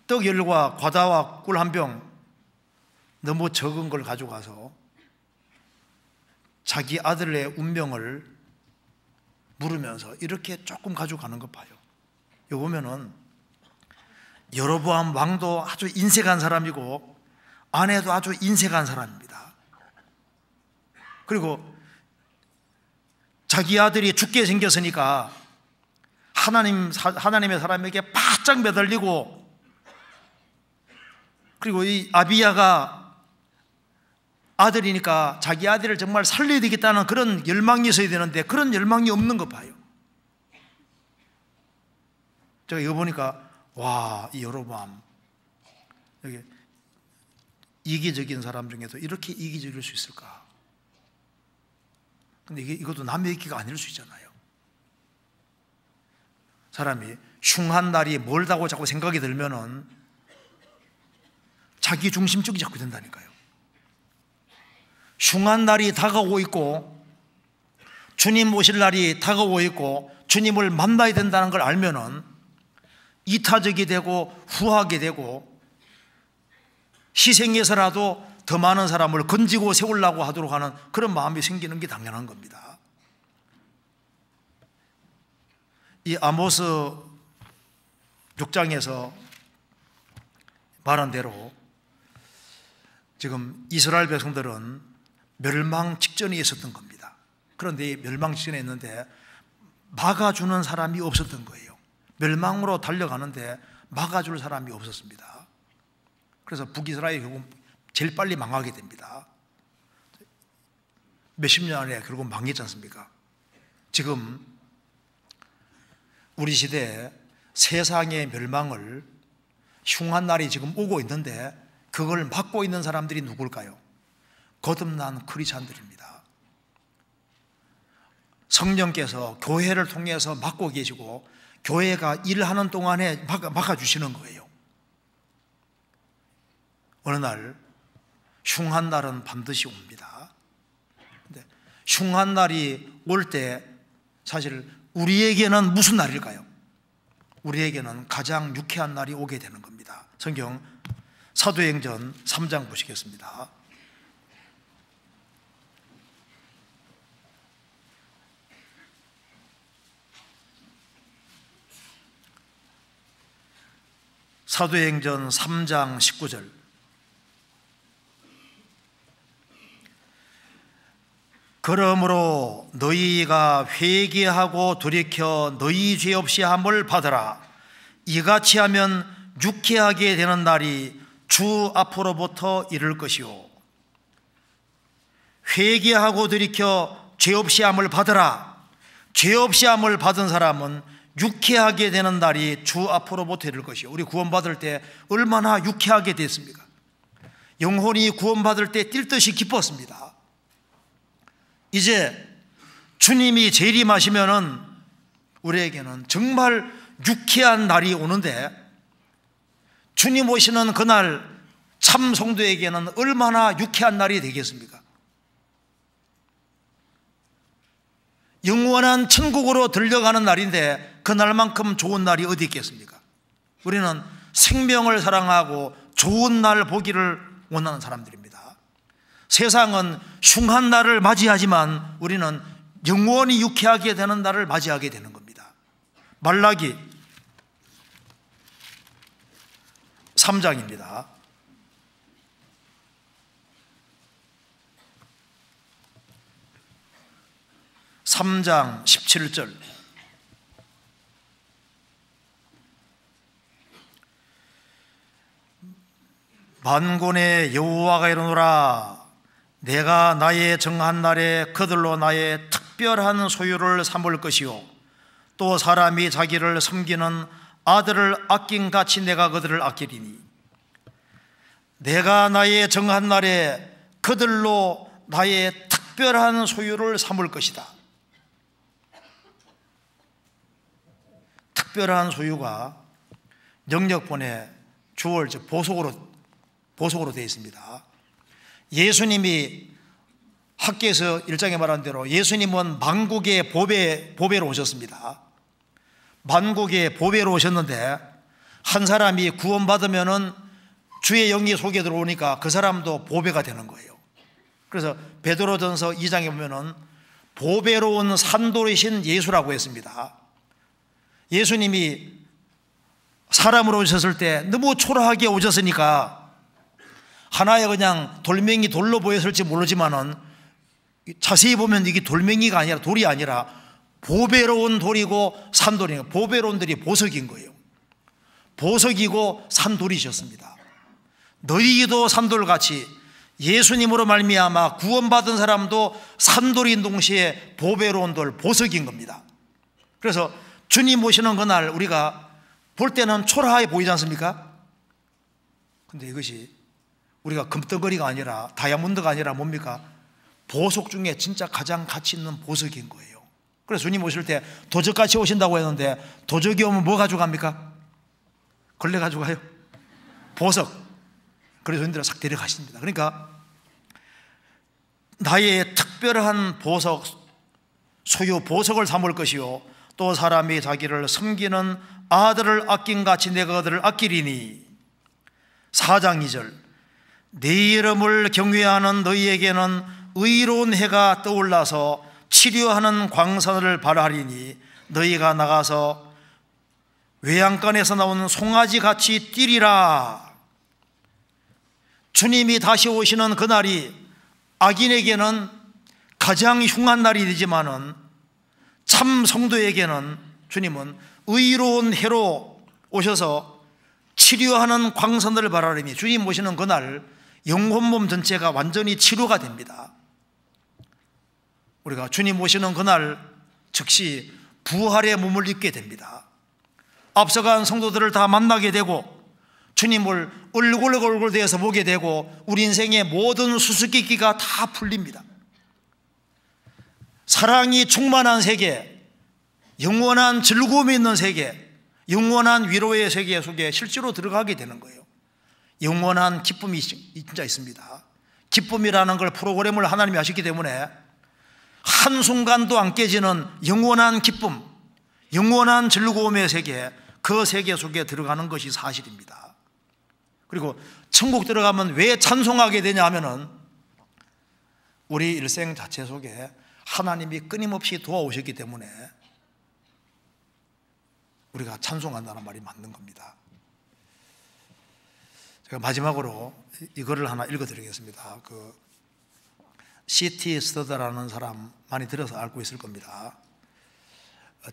떡 열과 과자와 꿀 한 병 너무 적은 걸 가져가서 자기 아들의 운명을 물으면서 이렇게 조금 가져가는 거 봐요. 요 보면은 여로보암 왕도 아주 인색한 사람이고 아내도 아주 인색한 사람입니다. 그리고 자기 아들이 죽게 생겼으니까 하나님의 사람에게 바짝 매달리고, 그리고 이 아비야가 아들이니까 자기 아들을 정말 살려야 되겠다는 그런 열망이 있어야 되는데 그런 열망이 없는 거 봐요. 제가 이거 보니까 와, 이 여로보암 여기 이기적인 사람 중에도 이렇게 이기적일 수 있을까? 근데 이것도 남의 얘기가 아닐 수 있잖아요. 사람이 흉한 날이 멀다고 자꾸 생각이 들면은 자기 중심적이 자꾸 된다니까요. 흉한 날이 다가오고 있고 주님 오실 날이 다가오고 있고 주님을 만나야 된다는 걸 알면은 이타적이 되고 후하게 되고 희생해서라도 더 많은 사람을 건지고 세우려고 하도록 하는 그런 마음이 생기는 게 당연한 겁니다. 이 아모스 6장에서 말한 대로 지금 이스라엘 백성들은 멸망 직전에 있었던 겁니다. 그런데 멸망 직전에 있는데 막아주는 사람이 없었던 거예요. 멸망으로 달려가는데 막아줄 사람이 없었습니다. 그래서 북이스라엘이 결국 제일 빨리 망하게 됩니다. 몇십 년 안에 결국 망했지 않습니까? 지금 우리 시대에 세상의 멸망을 흉한 날이 지금 오고 있는데 그걸 막고 있는 사람들이 누굴까요? 거듭난 크리스찬들입니다. 성령께서 교회를 통해서 막고 계시고 교회가 일하는 동안에 막아주시는 거예요. 어느 날 흉한 날은 반드시 옵니다. 근데 흉한 날이 올 때 사실 우리에게는 무슨 날일까요? 우리에게는 가장 유쾌한 날이 오게 되는 겁니다. 성경 사도행전 3장 보시겠습니다. 사도행전 3장 19절. 그러므로 너희가 회개하고 돌이켜 너희 죄 없이 함을 받으라. 이같이 하면 유쾌하게 되는 날이 주 앞으로부터 이를 것이요. 회개하고 돌이켜 죄 없이 함을 받으라. 죄 없이 함을 받은 사람은 유쾌하게 되는 날이 주 앞으로부터 이를 것이요. 우리 구원받을 때 얼마나 유쾌하게 됐습니까? 영혼이 구원받을 때 뛸 듯이 기뻤습니다. 이제 주님이 재림하시면은 우리에게는 정말 유쾌한 날이 오는데 주님 오시는 그날 참 성도에게는 얼마나 유쾌한 날이 되겠습니까? 영원한 천국으로 들려가는 날인데 그날만큼 좋은 날이 어디 있겠습니까? 우리는 생명을 사랑하고 좋은 날 보기를 원하는 사람들입니다. 세상은 흉한 날을 맞이하지만 우리는 영원히 유쾌하게 되는 날을 맞이하게 되는 겁니다. 말라기 3장입니다. (3장 17절) 만군의 여호와가 이르노라. 내가 나의 정한 날에 그들로 나의 특별한 소유를 삼을 것이요 또 사람이 자기를 섬기는 아들을 아낀 같이 내가 그들을 아끼리니 내가 나의 정한 날에 그들로 나의 특별한 소유를 삼을 것이다. 특별한 소유가 영역본에 주어져 보속으로 되어 있습니다. 예수님이 학계에서 1장에 말한 대로 예수님은 만국의 보배로 오셨습니다. 만국의 보배로 오셨는데 한 사람이 구원받으면은 주의 영이 속에 들어오니까 그 사람도 보배가 되는 거예요. 그래서 베드로전서 2장에 보면은 보배로운 산돌이신 예수라고 했습니다. 예수님이 사람으로 오셨을 때 너무 초라하게 오셨으니까 하나의 그냥 돌멩이 돌로 보였을지 모르지만은 자세히 보면 이게 돌멩이가 아니라 돌이 아니라 보배로운 돌이고 산돌이에요. 보배로운 돌이 보석인 거예요. 보석이고 산돌이셨습니다. 너희도 산돌같이 예수님으로 말미암아 구원받은 사람도 산돌인 동시에 보배로운 돌, 보석인 겁니다. 그래서 주님 오시는 그날 우리가 볼 때는 초라하게 보이지 않습니까? 근데 이것이 우리가 금덩어리가 아니라 다이아몬드가 아니라 뭡니까? 보석 중에 진짜 가장 가치 있는 보석인 거예요. 그래서 주님 오실 때 도적같이 오신다고 했는데 도적이 오면 뭐 가져갑니까? 걸레 가져가요? 보석. 그래서 주님들은 싹 데려가십니다. 그러니까 나의 특별한 보석, 소유 보석을 삼을 것이요 또 사람이 자기를 섬기는 아들을 아낀 같이 내가 그들을 아끼리니 4장 2절 내 이름을 경외하는 너희에게는 의로운 해가 떠올라서 치료하는 광선을 발하리니 너희가 나가서 외양간에서 나오는 송아지 같이 뛰리라. 주님이 다시 오시는 그날이 악인에게는 가장 흉한 날이 되지만은 참 성도에게는 주님은 의로운 해로 오셔서 치료하는 광선을 발하리니 주님 오시는 그날 영혼몸 전체가 완전히 치료가 됩니다. 우리가 주님 오시는 그날 즉시 부활의 몸을 입게 됩니다. 앞서간 성도들을 다 만나게 되고 주님을 얼굴 대해서 보게 되고 우리 인생의 모든 수수께끼가 다 풀립니다. 사랑이 충만한 세계, 영원한 즐거움이 있는 세계, 영원한 위로의 세계 속에 실제로 들어가게 되는 거예요. 영원한 기쁨이 진짜 있습니다. 기쁨이라는 걸 프로그램을 하나님이 하셨기 때문에 한순간도 안 깨지는 영원한 기쁨, 영원한 즐거움의 세계, 그 세계 속에 들어가는 것이 사실입니다. 그리고 천국 들어가면 왜 찬송하게 되냐 하면은 우리 일생 자체 속에 하나님이 끊임없이 도와오셨기 때문에 우리가 찬송한다는 말이 맞는 겁니다. 제가 마지막으로 이거를 하나 읽어드리겠습니다. C.T. 스터더라는 사람 많이 들어서 알고 있을 겁니다.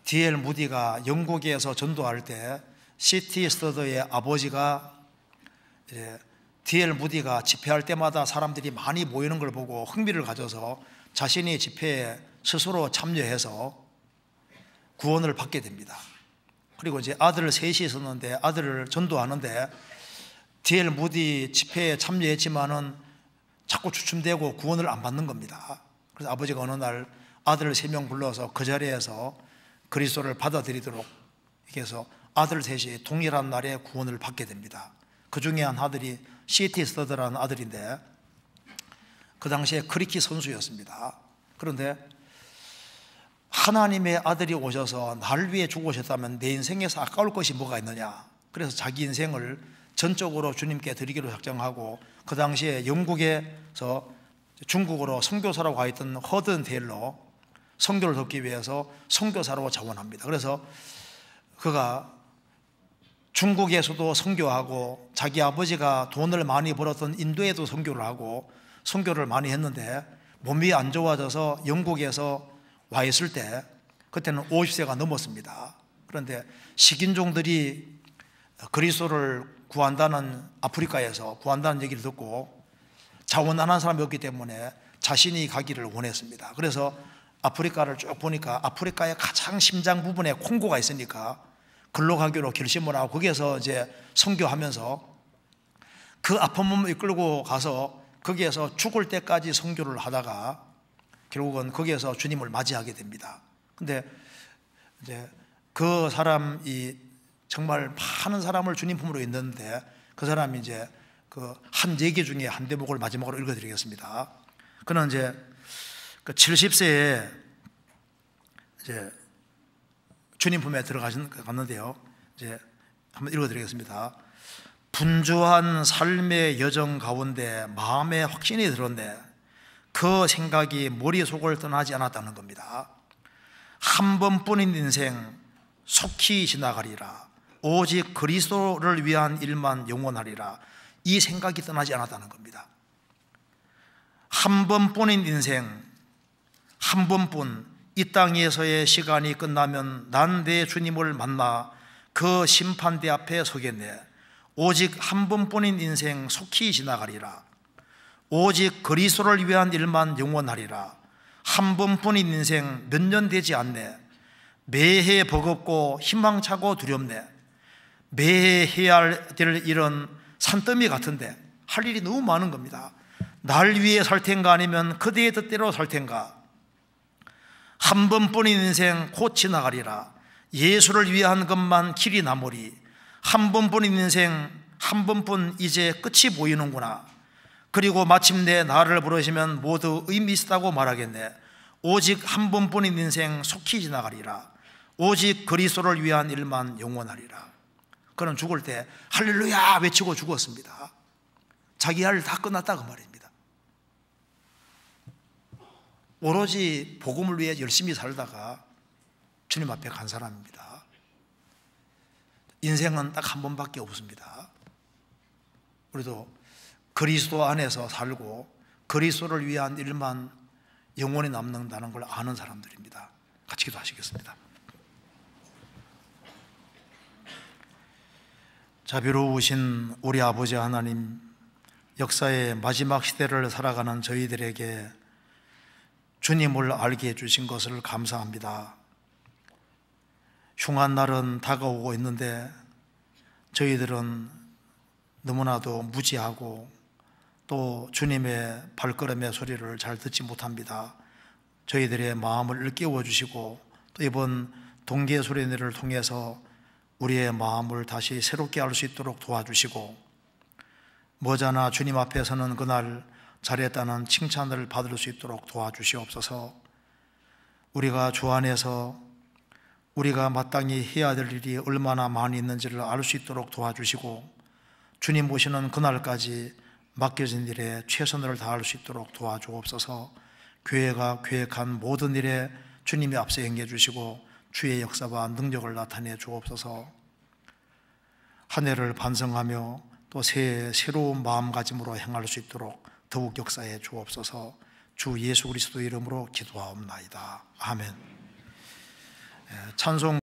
D.L. 무디가 영국에서 전도할 때 C.T. 스터더의 아버지가 D.L. 무디가 집회할 때마다 사람들이 많이 모이는 걸 보고 흥미를 가져서 자신이 집회에 스스로 참여해서 구원을 받게 됩니다. 그리고 이제 아들 셋이 있었는데 아들을 전도하는데 D.L. 무디 집회에 참여했지만은 자꾸 주춤되고 구원을 안 받는 겁니다. 그래서 아버지가 어느 날 아들 3명 불러서 그 자리에서 그리스도를 받아들이도록 이렇게 해서 아들 셋이 동일한 날에 구원을 받게 됩니다. 그 중에 한 아들이 C.T. 스터더라는 아들인데 그 당시에 크리켓 선수였습니다. 그런데 하나님의 아들이 오셔서 날 위해 죽으셨다면 내 인생에서 아까울 것이 뭐가 있느냐. 그래서 자기 인생을 전적으로 주님께 드리기로 작정하고 그 당시에 영국에서 중국으로 선교사로 가 있던 허든 데일러 선교를 돕기 위해서 선교사로 자원합니다. 그래서 그가 중국에서도 선교하고 자기 아버지가 돈을 많이 벌었던 인도에도 선교를 하고 선교를 많이 했는데 몸이 안 좋아져서 영국에서 와 있을 때 그때는 50세가 넘었습니다. 그런데 식인종들이 그리스도를 구한다는 아프리카에서 구한다는 얘기를 듣고 자원 안 한 사람이 없기 때문에 자신이 가기를 원했습니다. 그래서 아프리카를 쭉 보니까 아프리카의 가장 심장 부분에 콩고가 있으니까 글로 가기로 결심을 하고 거기에서 이제 선교하면서 그 아픈 몸을 이끌고 가서 거기에서 죽을 때까지 선교를 하다가 결국은 거기에서 주님을 맞이하게 됩니다. 근데 이제 그 사람이 정말 많은 사람을 주님 품으로 있는데 그 사람이 이제 그 한 얘기 중에 한 대목을 마지막으로 읽어드리겠습니다. 그는 이제 그 70세에 이제 주님 품에 들어갔는데요. 이제 한번 읽어드리겠습니다. 분주한 삶의 여정 가운데 마음에 확신이 들었네. 그 생각이 머릿속을 떠나지 않았다는 겁니다. 한 번뿐인 인생 속히 지나가리라. 오직 그리스도를 위한 일만 영원하리라. 이 생각이 떠나지 않았다는 겁니다. 한 번뿐인 인생, 한 번뿐, 이 땅에서의 시간이 끝나면 난 내 주님을 만나 그 심판대 앞에 서겠네. 오직 한 번뿐인 인생 속히 지나가리라. 오직 그리스도를 위한 일만 영원하리라. 한 번뿐인 인생 몇 년 되지 않네. 매해 버겁고 희망차고 두렵네. 매해 해야 될 일은 산더미 같은데 할 일이 너무 많은 겁니다. 날 위해 살 텐가 아니면 그대의 뜻대로 살 텐가. 한 번뿐인 인생 곧 지나가리라. 예수를 위한 것만 길이 남으리. 한 번뿐인 인생 한 번뿐 이제 끝이 보이는구나. 그리고 마침내 나를 부르시면 모두 의미 있다고 말하겠네. 오직 한 번뿐인 인생 속히 지나가리라. 오직 그리스도를 위한 일만 영원하리라. 그는 죽을 때 할렐루야 외치고 죽었습니다. 자기 할 일 다 끝났다 그 말입니다. 오로지 복음을 위해 열심히 살다가 주님 앞에 간 사람입니다. 인생은 딱 한 번밖에 없습니다. 우리도 그리스도 안에서 살고 그리스도를 위한 일만 영원히 남는다는 걸 아는 사람들입니다. 같이 기도하시겠습니다. 자비로우신 우리 아버지 하나님, 역사의 마지막 시대를 살아가는 저희들에게 주님을 알게 해주신 것을 감사합니다. 흉한 날은 다가오고 있는데 저희들은 너무나도 무지하고 또 주님의 발걸음의 소리를 잘 듣지 못합니다. 저희들의 마음을 일깨워 주시고 또 이번 동계 수련회를 통해서 우리의 마음을 다시 새롭게 할 수 있도록 도와주시고 머지않아 주님 앞에 서는 그날 잘했다는 칭찬을 받을 수 있도록 도와주시옵소서. 우리가 주 안에서 우리가 마땅히 해야 될 일이 얼마나 많이 있는지를 알 수 있도록 도와주시고 주님 오시는 그날까지 맡겨진 일에 최선을 다할 수 있도록 도와주옵소서. 교회가 계획한 모든 일에 주님이 앞서 행해 주시고 주의 역사와 능력을 나타내 주옵소서. 한 해를 반성하며 또 새해 새로운 마음가짐으로 행할 수 있도록 더욱 역사해 주옵소서. 주 예수 그리스도 이름으로 기도하옵나이다. 아멘. 찬송